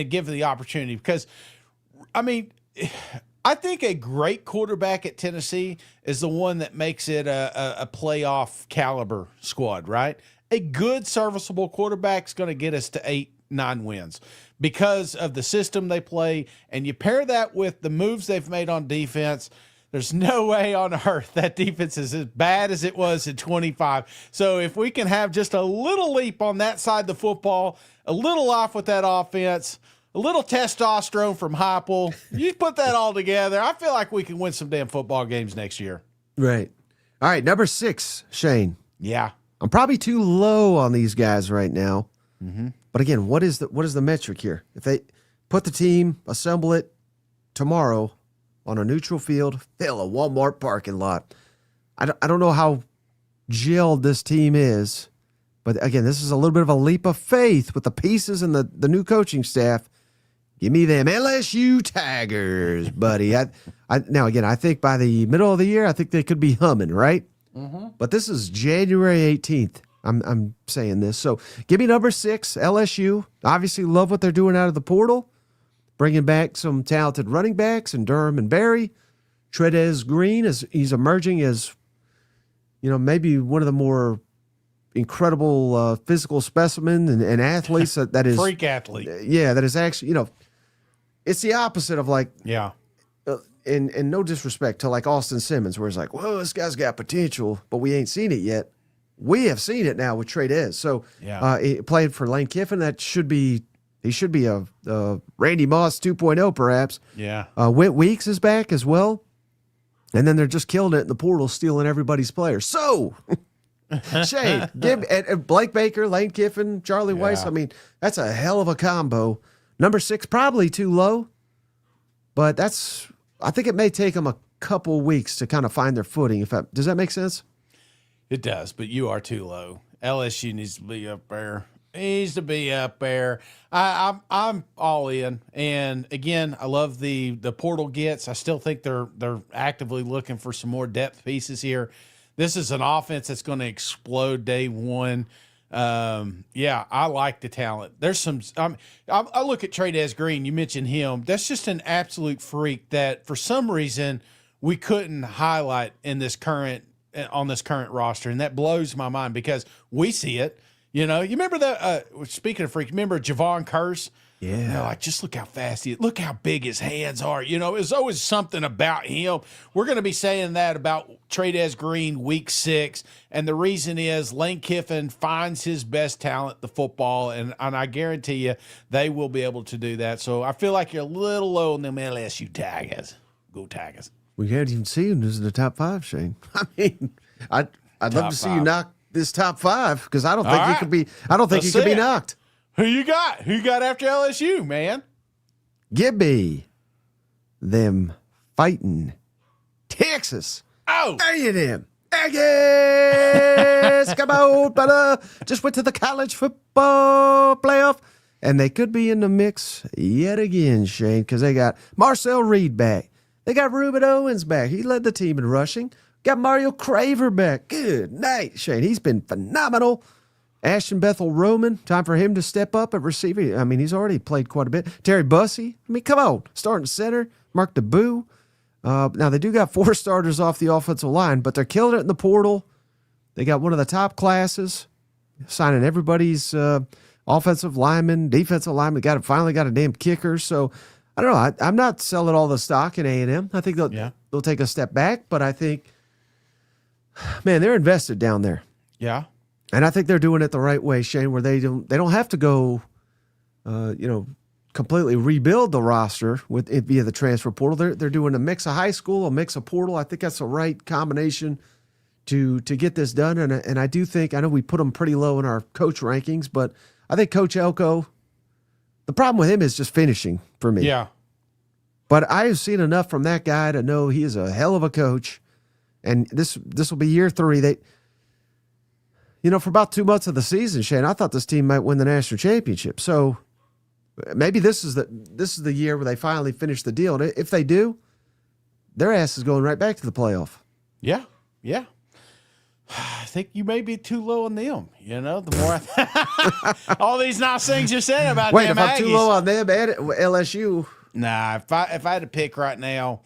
give the opportunity, because, I mean, I think a great quarterback at Tennessee is the one that makes it a playoff caliber squad, right? A good, serviceable quarterback is going to get us to 8-9 wins because of the system they play. And you pair that with the moves they've made on defense, there's no way on earth that defense is as bad as it was in 25. So if we can have just a little leap on that side of the football, a little off with that offense, a little testosterone from Heupel, you put that all together, I feel like we can win some damn football games next year. Right. All right, number 6, Shane. Yeah. I'm probably too low on these guys right now. Mm-hmm. But again, what is the metric here? If they put the team, assemble it tomorrow on a neutral field, fill a Walmart parking lot. I don't know how gelled this team is, but again, this is a little bit of a leap of faith with the pieces and the new coaching staff. Give me them LSU Tigers, buddy. Now, again, I think by the middle of the year, I think they could be humming, right? Mm-hmm. But this is January 18th. I'm saying this. So give me number 6, LSU. Obviously love what they're doing out of the portal. Bringing back some talented running backs in Durham and Barry. Trez Green, he's emerging as, maybe one of the more incredible physical specimen and athletes that is freak athlete. Yeah, that is actually, it's the opposite of like in no disrespect to like Austin Simmons, where it's like, well, this guy's got potential, but we ain't seen it yet. We have seen it now with Trey So he played for Lane Kiffin. He should be a Randy Moss 2.0 perhaps. Yeah. Whit Weeks is back as well. And then they're just killing it in the portal, stealing everybody's players. So, Shane, and Blake Baker, Lane Kiffin, Charlie Weiss. I mean, that's a hell of a combo. Number 6, probably too low, but I think it may take them a couple weeks to kind of find their footing. Does that make sense? It does, but you are too low. LSU needs to be up there. Needs to be up there. I'm all in. And again, I love the portal gets. I still think they're actively looking for some more depth pieces here. This is an offense that's going to explode day one. I like the talent. There's some. I look at Trey Green. You mentioned him. That's just an absolute freak that for some reason we couldn't highlight on this current roster, and that blows my mind because we see it. You remember that, speaking of freak, remember Javon Curse? Yeah. Like, just look how fast look how big his hands are. There's always something about him. We're going to be saying that about Trey Green week 6. And the reason is Lane Kiffin finds his best talent, the football, and I guarantee you they will be able to do that. So I feel like you're a little low on them LSU Tigers. Go Tigers. We can't even see him as in the top 5, Shane. I mean, I'd love to see you knock this top 5 because I don't think he could be. I don't think he could be knocked. Who you got? Who you got after LSU, man? Give me them fighting Texas A&M. Aggies, come on, brother. Just went to the college football playoff, and they could be in the mix yet again, Shane, because they got Marcel Reed back. They got Ruben Owens back. He led the team in rushing. Got Mario Craver back. Good night, Shane. He's been phenomenal. Ashton Bethel Roman, time for him to step up at receiver. I mean, he's already played quite a bit. Terry Bussey, I mean, come on. Starting center. Mark DeBoo. Now, they do got 4 starters off the offensive line, but they're killing it in the portal. They got one of the top classes, signing everybody's offensive lineman, defensive lineman. Finally got a damn kicker. So, I don't know. I'm not selling all the stock in A&M. I think they'll take a step back, but I think, man, they're invested down there. Yeah. And I think they're doing it the right way, Shane, where they don't have to go, completely rebuild the roster via the transfer portal. They're doing a mix of high school, a mix of portal. I think that's the right combination to get this done. And I do think, I know we put them pretty low in our coach rankings, but I think Coach Elko, the problem with him is just finishing for me. Yeah. But I have seen enough from that guy to know he is a hell of a coach. And this will be year 3. For about 2 months of the season, Shane, I thought this team might win the national championship. So maybe this is the year where they finally finish the deal. And if they do, their ass is going right back to the playoff. Yeah. Yeah. I think you may be too low on them. The more all these nice things you're saying about them if I'm too low on them and LSU. Nah, if I had to pick right now,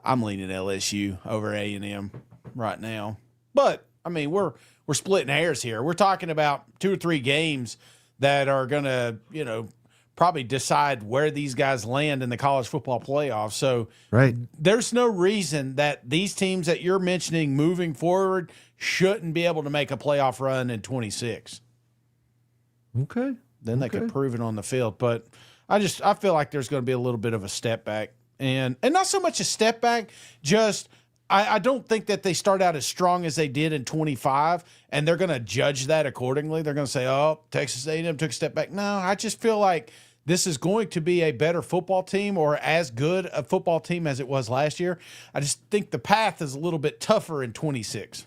I'm leaning LSU over A&M right now. But I mean, we're splitting hairs here. We're talking about 2 or 3 games that are going to, probably decide where these guys land in the college football playoff. So there's no reason that these teams that you're mentioning moving forward shouldn't be able to make a playoff run in 26. Okay. Then they could prove it on the field. But I feel like there's going to be a little bit of a step back. And not so much a step back, just I don't think that they start out as strong as they did in 25, and they're going to judge that accordingly. They're going to say, oh, Texas A&M took a step back. No, I just feel like this is going to be a better football team or as good a football team as it was last year. I just think the path is a little bit tougher in 26.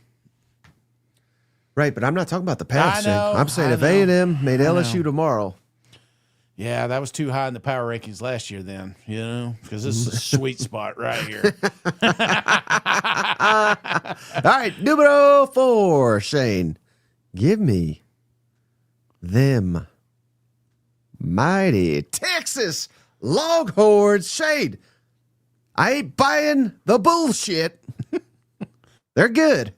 Right, but I'm not talking about the path. I know, I'm saying if A&M made LSU tomorrow. Yeah, that was too high in the power rankings last year then, because this is a sweet spot right here. All right, numero 4, Shane. Give me them mighty Texas Longhorns. Shane, I ain't buying the bullshit. They're good.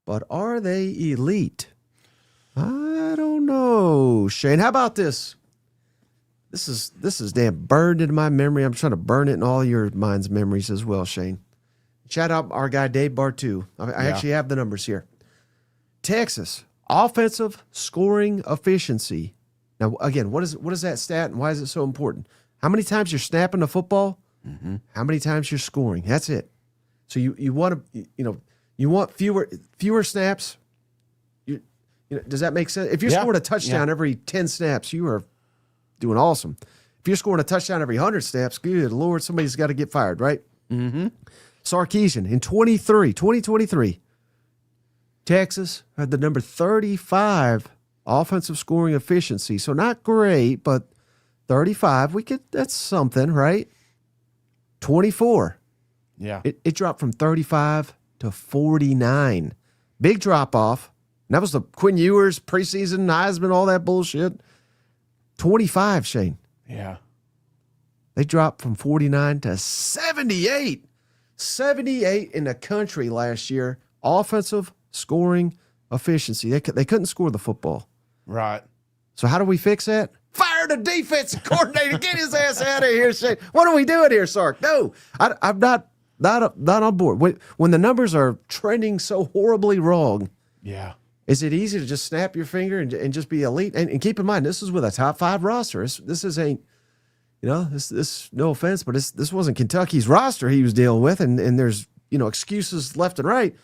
But are they elite? I don't know, Shane. How about this? This is damn burned into my memory. I'm trying to burn it in all your mind's memories as well, Shane. Shout out our guy Dave Bartu. I actually have the numbers here. Texas offensive scoring efficiency. Now, again, what is that stat and why is it so important? How many times you're snapping the football? Mm-hmm. How many times you're scoring? That's it. So you want to you want fewer snaps. Does that make sense? If you're scoring a touchdown every 10 snaps, you are doing awesome. If you're scoring a touchdown every 100 snaps, good Lord, somebody's got to get fired, right? Mm-hmm. Sarkisian, in 2023, Texas had the number 35 offensive scoring efficiency. So not great, but 35, that's something, right? 24. Yeah. It dropped from 35 to 49. Big drop off. And that was the Quinn Ewers preseason, Heisman, all that bullshit. 25, Shane. Yeah. They dropped from 49 to 78. 78 in the country last year. Offensive scoring efficiency. They couldn't score the football. Right. So how do we fix that? Fire the defensive coordinator. Get his ass out of here, Shane. What are we doing here, Sark? No, I'm not on board. When the numbers are trending so horribly wrong, yeah, is it easy to just snap your finger and just be elite? And keep in mind, this is with a top 5 roster. This ain't, this no offense, but this wasn't Kentucky's roster he was dealing with, and there's excuses left and right.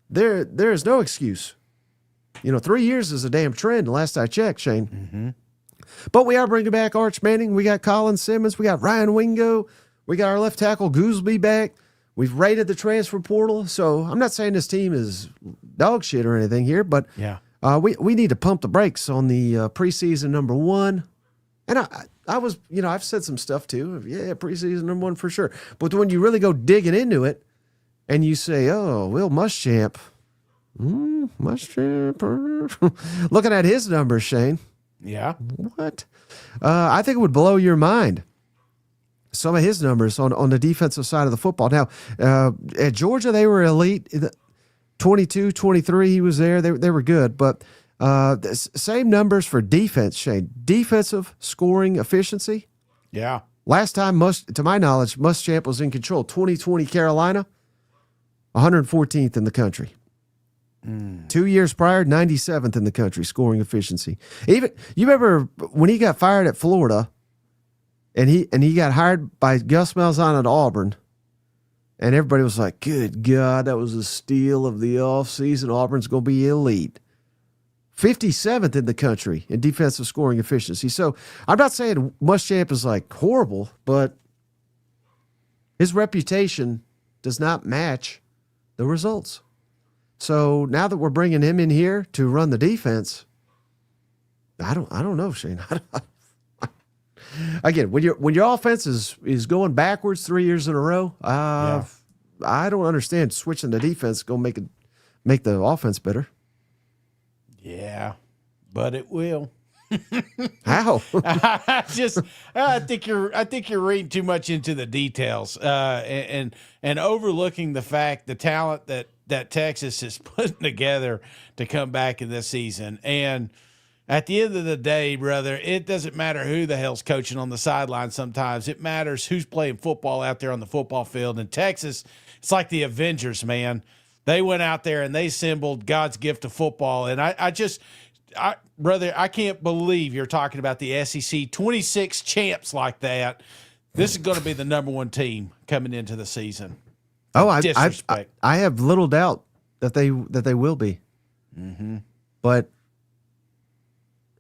There is no excuse. 3 years is a damn trend. Last I checked, Shane. Mm-hmm. But we are bringing back Arch Manning. We got Colin Simmons. We got Ryan Wingo. We got our left tackle Gooseby back. We've raided the transfer portal. So I'm not saying this team is dog shit or anything here, but we need to pump the brakes on the preseason number 1. And I was, I've said some stuff too. Yeah, preseason number 1 for sure. But when you really go digging into it and you say, oh, Will Muschamp, looking at his numbers, Shane. Yeah. What? I think it would blow your mind. Some of his numbers on the defensive side of the football. Now, at Georgia, they were elite. 22, 23, he was there. They were good. But same numbers for defense, Shane. Defensive scoring efficiency. Yeah. Last time, to my knowledge, Muschamp was in control. 2020 Carolina, 114th in the country. 2 years prior, 97th in the country scoring efficiency. Even you remember when he got fired at Florida, and he got hired by Gus Malzahn at Auburn, and everybody was like, "Good God, that was a steal of the offseason. Auburn's going to be elite." 57th in the country in defensive scoring efficiency. So I'm not saying Muschamp is like horrible, but his reputation does not match the results. So now that we're bringing him in here to run the defense, I don't know, Shane. Again, when your offense is going backwards 3 years in a row, I don't understand switching the defense going to make the offense better. Yeah, but it will. How? I think you're reading too much into the details and overlooking the talent that Texas is putting together to come back in this season. And at the end of the day, brother, it doesn't matter who the hell's coaching on the sideline sometimes. It matters who's playing football out there on the football field. And Texas, it's like the Avengers, man. They went out there and they assembled God's gift of football. And brother, I can't believe you're talking about the SEC, 26 champs like that. This is going to be the number 1 team coming into the season. Oh, I have little doubt that they will be. Mm-hmm. But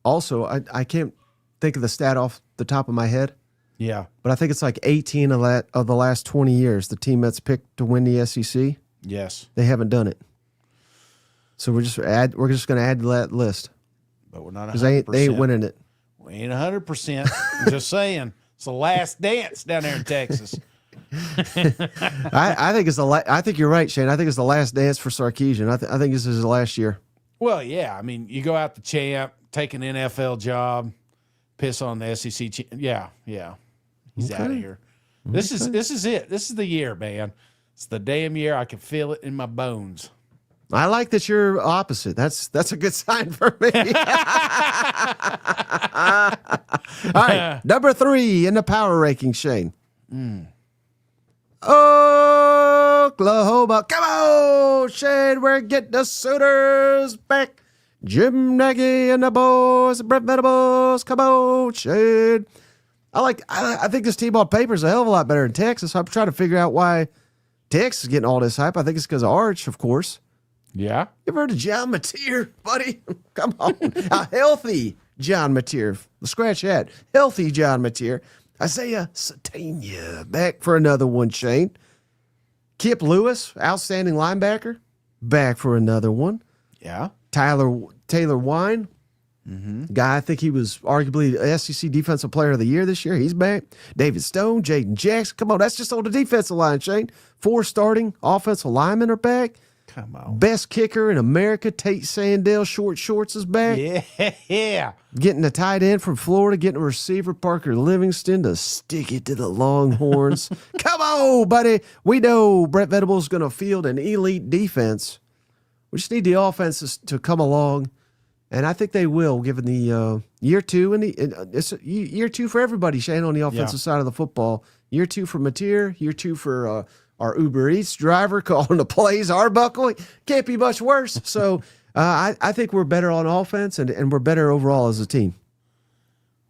also, I can't think of the stat off the top of my head. Yeah, but I think it's like 18 of the last 20 years, the team that's picked to win the SEC. Yes, they haven't done it. So we're just going to add to that list. But we're not 100%. They ain't winning it. We ain't 100%. I'm just saying, it's the last dance down there in Texas. I think I think you're right, Shane. I think it's the last dance for Sarkisian. I think this is his last year. Well, yeah. I mean, you go out the champ, take an NFL job, piss on the SEC. Yeah. He's out of here. This is it. This is the year, man. It's the damn year. I can feel it in my bones. I like that you're opposite. That's a good sign for me. All right, number 3 in the power ranking, Shane. Oklahoma. Come on, Shane. We're getting the Sooners back. Jim Nagy and the boys, Brent Venables. Come on, Shane. I think this team on paper is a hell of a lot better than Texas. I'm trying to figure out why Texas is getting all this hype. I think it's because of Arch, of course. Yeah. You ever heard of John Mateer, buddy? Come on. A healthy John Mateer. Scratch that. Healthy John Mateer. Isaiah Satania back for another one, Shane. Kip Lewis, outstanding linebacker, back for another one. Yeah. Taylor Wine, guy, I think he was arguably SEC Defensive Player of the Year this year. He's back. David Stone, Jaden Jackson. Come on, that's just on the defensive line, Shane. 4 starting offensive linemen are back. Come on. Best kicker in America, Tate Sandell, short shorts, is back. Yeah. Getting a tight end from Florida, getting a receiver, Parker Livingston, to stick it to the Longhorns. Come on, buddy. We know Brent Venables is going to field an elite defense. We just need the offenses to come along, and I think they will, given the year 2. And it's year 2 for everybody, Shane, on the offensive side of the football. Year 2 for Mateer, year 2 for our Uber Eats driver calling the plays, Arbuckle. Can't be much worse. So I think we're better on offense, and we're better overall as a team.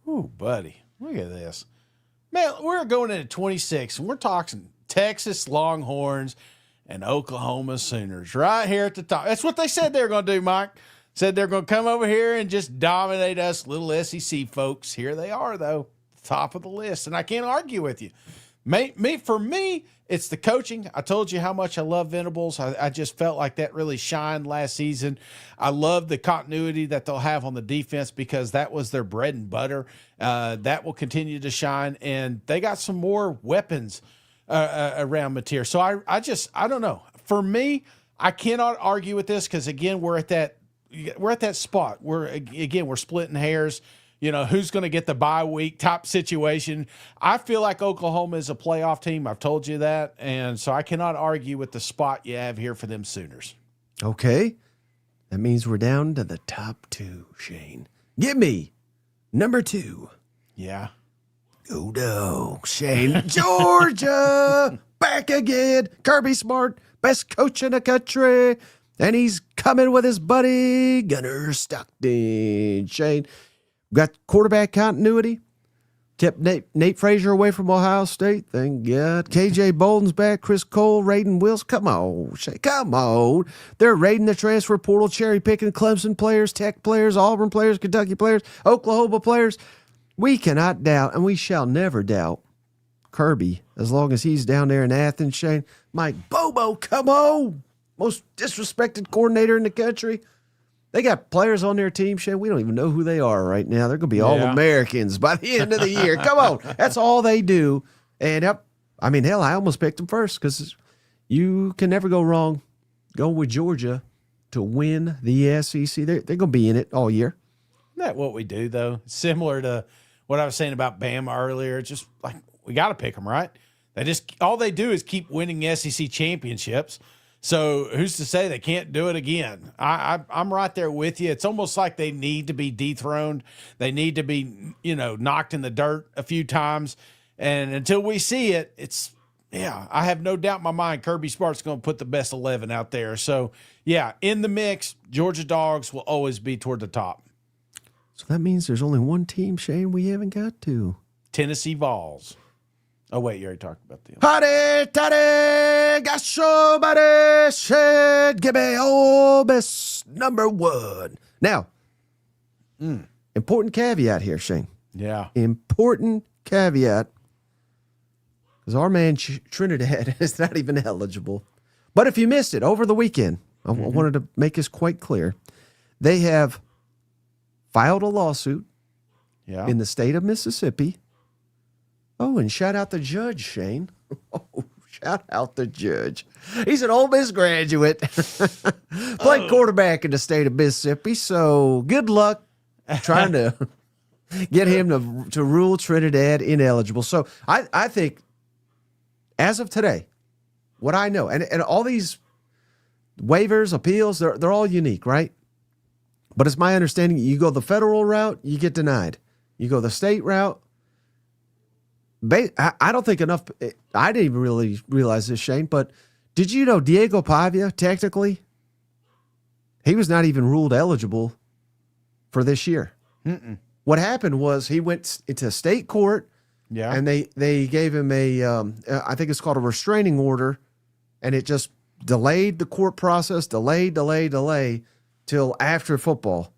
Ooh, buddy. Look at this. Man, we're going into 26, and we're talking Texas Longhorns and Oklahoma Sooners right here at the top. That's what they said they were going to do, Mike. Said they're going to come over here and just dominate us little SEC folks. Here they are, though, top of the list, and I can't argue with you. For me, it's the coaching. I told you how much I love Venables. I just felt like that really shined last season. I love the continuity that they'll have on the defense because that was their bread and butter. That will continue to shine, and they got some more weapons around Mateer. So I don't know. For me, I cannot argue with this because again, we're at that spot. We're splitting hairs. You know, who's going to get the bye week type situation. I feel like Oklahoma is a playoff team. I've told you that. And so I cannot argue with the spot you have here for them Sooners. Okay. That means we're down to the top 2, Shane. Give me number 2. Yeah. Go dog, Shane. Georgia, back again. Kirby Smart, best coach in the country. And he's coming with his buddy, Gunnar Stockton. Shane. Got quarterback continuity. Kept Nate Frazier away from Ohio State. Thank God. KJ Bolden's back. Chris Cole, Raiden Wills. Come on, Shay. Come on. They're raiding the transfer portal, cherry picking Clemson players, Tech players, Auburn players, Kentucky players, Oklahoma players. We cannot doubt, and we shall never doubt, Kirby as long as he's down there in Athens, Shane. Mike Bobo, come on. Most disrespected coordinator in the country. They got players on their team, Shane. We don't even know who they are right now. They're going to be All-Americans by the end of the year. Come on. That's all they do. And, I mean, hell, I almost picked them first because you can never go wrong going with Georgia to win the SEC. They're going to be in it all year. Isn't that what we do, though? Similar to what I was saying about Bama earlier. It's just like we got to pick them, right? All they do is keep winning SEC championships. So who's to say they can't do it again? I'm right there with you. It's almost like they need to be dethroned. They need to be, knocked in the dirt a few times. And until we see it, I have no doubt in my mind Kirby Smart's going to put the best 11 out there. So, yeah, in the mix, Georgia Dogs will always be toward the top. So that means there's only one team, Shane, we haven't got to. Tennessee Vols. Oh, wait, you already talked about them. Howdy, toddy, got somebody said, give me Ole Miss number 1. Now, important caveat here, Shane. Yeah. Important caveat. Because our man Trinidad is not even eligible. But if you missed it over the weekend, I wanted to make this quite clear. They have filed a lawsuit in the state of Mississippi. Oh, and shout out the judge, Shane. Oh, shout out the judge. He's an Ole Miss graduate. Played quarterback in the state of Mississippi, so good luck trying to get him to rule Trinidad ineligible. So I think, as of today, what I know, and all these waivers, appeals, they're all unique, right? But it's my understanding you go the federal route, you get denied. You go the state route. I don't think enough. I didn't even really realize this, Shane, but did you know Diego Pavia, technically, he was not even ruled eligible for this year? Mm-mm. What happened was he went into state court, and they gave him I think it's called a restraining order, and it just delayed the court process, delay, till after football.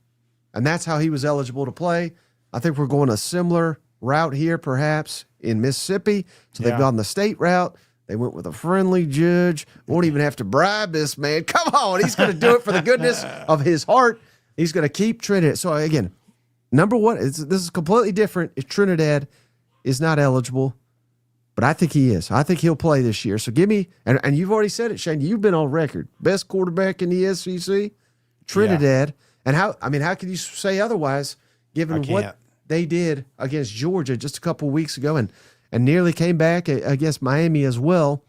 And that's how he was eligible to play. I think we're going a similar route here, perhaps, in Mississippi. So they've gone the state route. They went with a friendly judge. Won't even have to bribe this man. Come on. He's going to do it for the goodness of his heart. He's going to keep Trinidad. So, again, number one, this is completely different if Trinidad is not eligible. But I think he is. I think he'll play this year. So give me, and you've already said it, Shane. You've been on record. Best quarterback in the SEC, Trinidad. Yeah. And how can you say otherwise, given what they did against Georgia just a couple of weeks ago and nearly came back against Miami as well,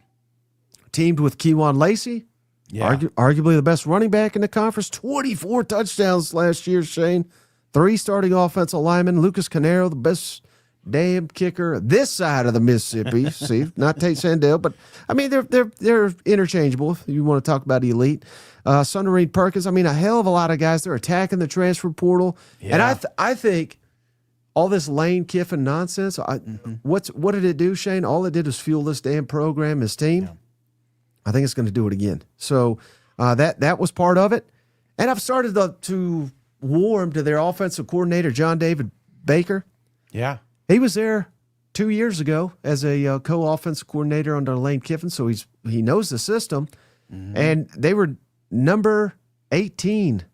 teamed with Kejuan Lacey, arguably the best running back in the conference, 24 touchdowns last year, Shane. 3 starting offensive linemen, Lucas Canero, the best damn kicker this side of the Mississippi. See, not Tate Sandell, but I mean they're interchangeable if you want to talk about elite. Sundereen Perkins, I mean a hell of a lot of guys. They're attacking the transfer portal, and I think all this Lane Kiffin nonsense. What did it do, Shane? All it did was fuel this damn program, his team. Yeah. I think it's going to do it again. So that was part of it, and I've started to warm to their offensive coordinator, John David Baker. Yeah. He was there 2 years ago as a co-offensive coordinator under Lane Kiffin, so he knows the system. Mm-hmm. And they were number 18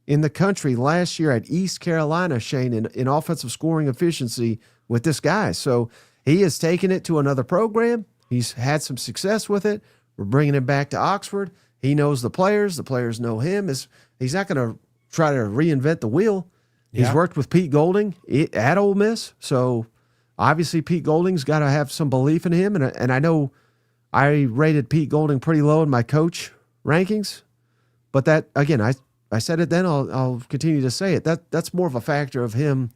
in the country last year at East Carolina, Shane, in offensive scoring efficiency with this guy. So he has taken it to another program. He's had some success with it. We're bringing him back to Oxford. He knows the players. The players know him. He's not going to try to reinvent the wheel. He's worked with Pete Golding at Ole Miss, so obviously Pete Golding's got to have some belief in him. And I know I rated Pete Golding pretty low in my coach rankings, but that again, I said it then. I'll continue to say it. That's more of a factor of him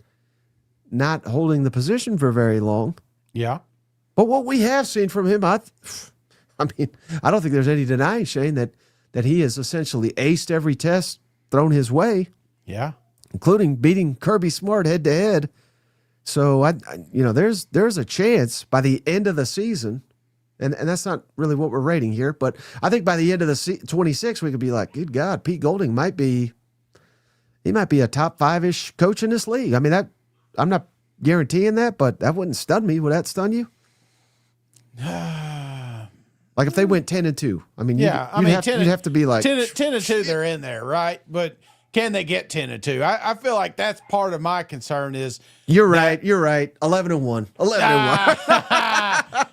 not holding the position for very long. Yeah, but what we have seen from him, I mean, I don't think there's any denying, Shane, that he has essentially aced every test thrown his way. Yeah. Including beating Kirby Smart head to head. So there's a chance by the end of the season, and that's not really what we're rating here, but I think by the end of the 26, we could be like, good God, Pete Golding might be a top 5-ish coach in this league. I mean, I'm not guaranteeing that, but that wouldn't stun me. Would that stun you? Like if they went 10-2, I mean, you'd have to be like 10-2. They're in there, right? But can they get 10-2? I feel like that's part of my concern is. You're right. 11-1. 11-1.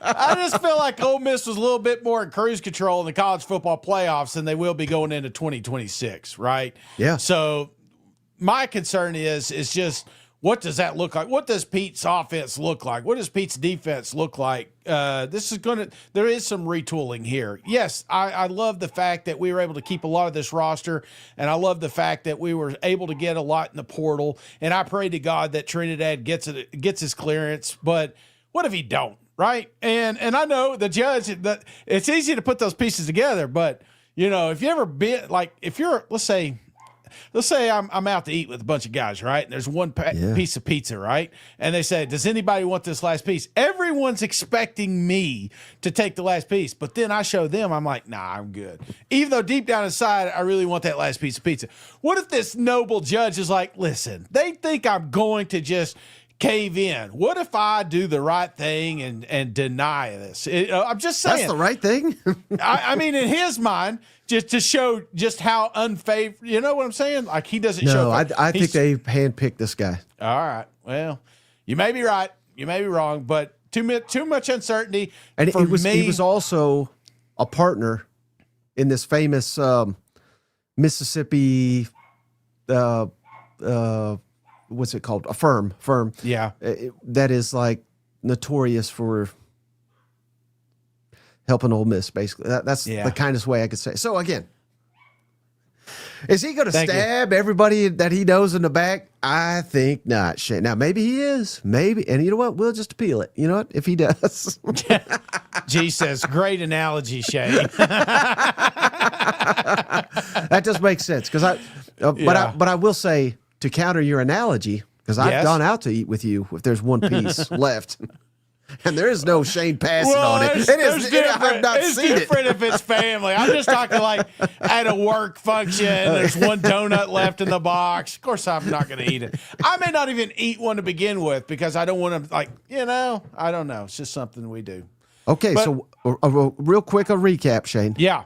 I just feel like Ole Miss was a little bit more in cruise control in the college football playoffs than they will be going into 2026, right? Yeah. So my concern is just, what does that look like? What does Pete's offense look like? What does Pete's defense look like? There is some retooling here. Yes, I love the fact that we were able to keep a lot of this roster, and I love the fact that we were able to get a lot in the portal. And I pray to God that Trinidad gets his clearance. But what if he don't? Right? And I know the judge, that it's easy to put those pieces together, but if you ever been like, let's say I'm out to eat with a bunch of guys, right? And there's one piece of pizza, right? And they say, does anybody want this last piece? Everyone's expecting me to take the last piece. But then I show them, I'm like, nah, I'm good. Even though deep down inside, I really want that last piece of pizza. What if this noble judge is like, listen, they think I'm going to just cave in. What if I do the right thing and deny this? I'm just saying. That's the right thing? I mean, in his mind, just to show just how unfavorable, you know what I'm saying? Like he doesn't show. No, I think they handpicked this guy. All right. Well, you may be right. You may be wrong, but too much uncertainty. And he was also a partner in this famous Mississippi what's it called? A firm. Yeah. That is like notorious for helping Ole Miss, basically. That's the kindest way I could say. So again, Is he going to Thank you. stab everybody that he knows in the back? I think not, Shane. Now, maybe he is. Maybe. And you know what? We'll just appeal it. You know what? If he does. G says, great analogy, Shane. That does make sense. But I will say, to counter your analogy, because I've gone out to eat with you if there's one piece left. And there is no Shane passing on it. It's different if it's family. I'm just talking like at a work function, there's one donut left in the box. Of course, I'm not going to eat it. I may not even eat one to begin with because I don't want to, I don't know. It's just something we do. Okay, so real quick, a recap, Shane. Yeah.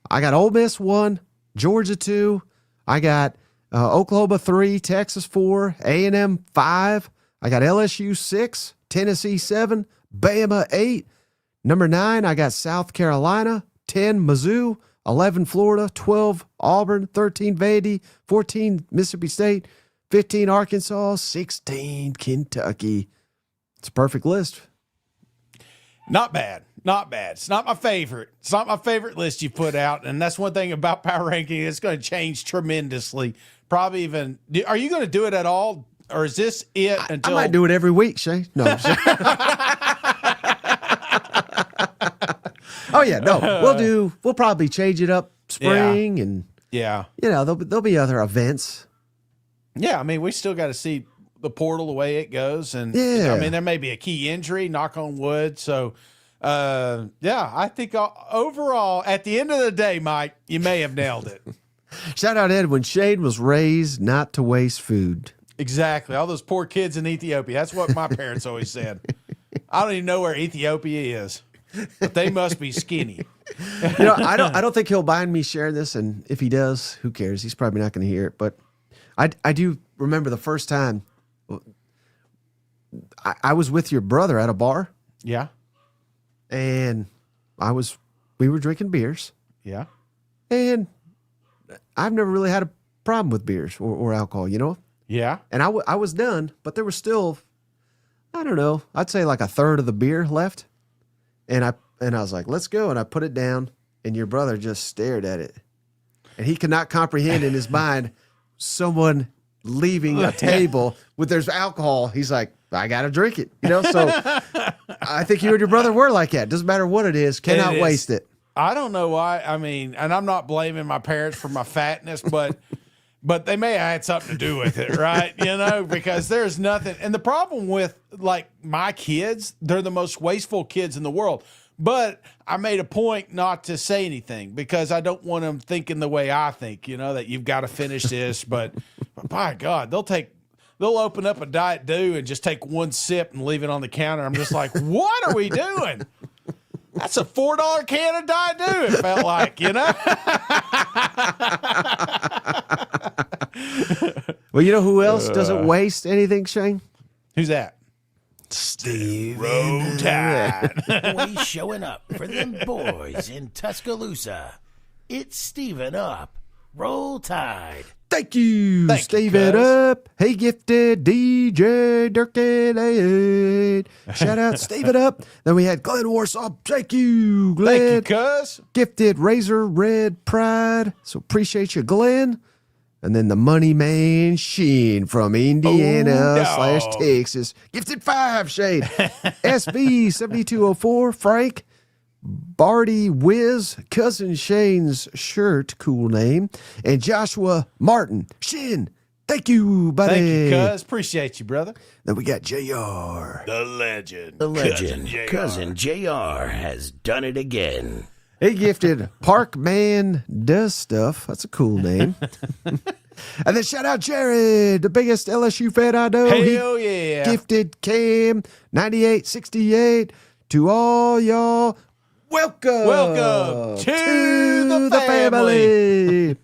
I got Ole Miss 1, Georgia 2. I got Oklahoma 3, Texas 4, A&M 5. I got LSU 6, Tennessee 7, Bama 8. Number 9, I got South Carolina, 10, Mizzou, 11, Florida, 12, Auburn, 13, Vandy, 14, Mississippi State, 15, Arkansas, 16, Kentucky. It's a perfect list. Not bad. Not bad. It's not my favorite. It's not my favorite list you put out. And that's one thing about power ranking. It's going to change tremendously. Probably even, are you going to do it at all? Or is this it until? I might do it every week, Shane. No. Oh yeah, no. We'll probably change it up spring and there'll be other events. Yeah, I mean, we still got to see the portal the way it goes, and I mean, there may be a key injury. Knock on wood. So, I think overall, at the end of the day, Mike, you may have nailed it. Shout out Edwin. Shane was raised not to waste food. Exactly. All those poor kids in Ethiopia. That's what my parents always said. I don't even know where Ethiopia is, but they must be skinny. I don't think he'll mind me sharing this, and if he does, who cares? He's probably not going to hear it. But I do remember the first time I was with your brother at a bar. Yeah. And we were drinking beers. Yeah. And I've never really had a problem with beers or alcohol, Yeah. And I was done, but there was still, I don't know, I'd say like a third of the beer left. And I was like, let's go. And I put it down, and your brother just stared at it. And he could not comprehend in his mind someone leaving a table with there's alcohol. He's like, I got to drink it. So I think you and your brother were like that. Doesn't matter what it is, cannot waste it. I don't know why. I mean, and I'm not blaming my parents for my fatness, but they may have had something to do with it, right? Because there's nothing. And the problem with like my kids, they're the most wasteful kids in the world. But I made a point not to say anything because I don't want them thinking the way I think, that you've got to finish this. But by God, they'll open up a Diet Dew and just take one sip and leave it on the counter. I'm just like, what are we doing? That's a $4 can of Diet Dew, it felt like, Well, you know who else doesn't waste anything, Shane? Who's that? Steve Roll Tide. Boys showing up for them boys in Tuscaloosa. It's Steven up. Roll Tide. Thank you. Thank you, Steve it cuz. up. Hey, gifted DJ Durkin. Shout out, Steve it up. Then we had Glenn Warsaw. Thank you, Glenn. Thank you, cuz. Gifted Razor Red Pride. So appreciate you, Glenn. And then the Money Man Sheen from Indiana / Texas. Gifted 5, Shade. SB 7204, Frank. Barty Wiz, Cousin Shane's shirt, cool name. And Joshua Martin. Shin, thank you, buddy. Thank you, cuz. Appreciate you, brother. Then we got JR. The legend. The legend, Cousin JR has done it again. He gifted Parkman Does Stuff. That's a cool name. And then shout out Jared, the biggest LSU fan I know. Hell yeah. Gifted Cam 9868 to all y'all. Welcome to the family.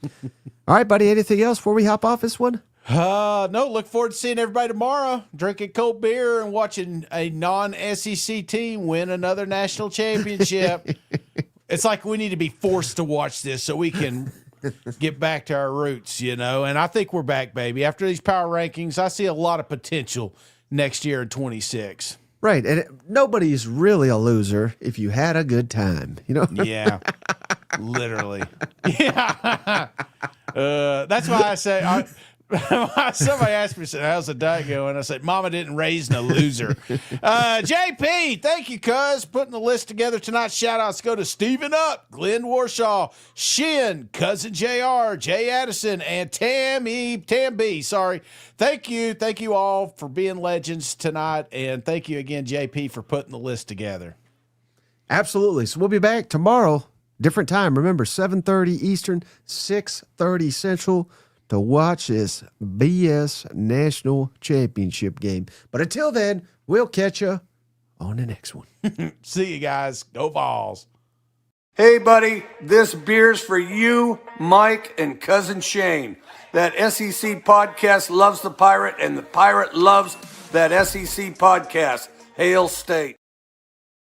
All right, buddy. Anything else before we hop off this one? No, look forward to seeing everybody tomorrow, drinking cold beer and watching a non-SEC team win another national championship. It's like we need to be forced to watch this so we can get back to our roots, And I think we're back, baby. After these power rankings, I see a lot of potential next year in 26. Right. And nobody's really a loser if you had a good time, Yeah. Literally. Yeah. That's why I say, somebody asked me, said, how's the diet going? I said, Mama didn't raise no loser. JP, thank you, cuz, putting the list together tonight. Shout outs go to Stephen Up, Glenn Warshaw, Shin, Cousin JR, Jay Addison, and Tam B. Sorry. Thank you all for being legends tonight. And thank you again, JP, for putting the list together. Absolutely. So we'll be back tomorrow, different time. Remember, 7:30 Eastern, 6:30 Central, to watch this BS National Championship game. But until then, we'll catch you on the next one. See you guys. Go Vols. Hey, buddy, this beer's for you, Mike, and Cousin Shane. That SEC podcast loves the Pirate, and the Pirate loves that SEC podcast. Hail State.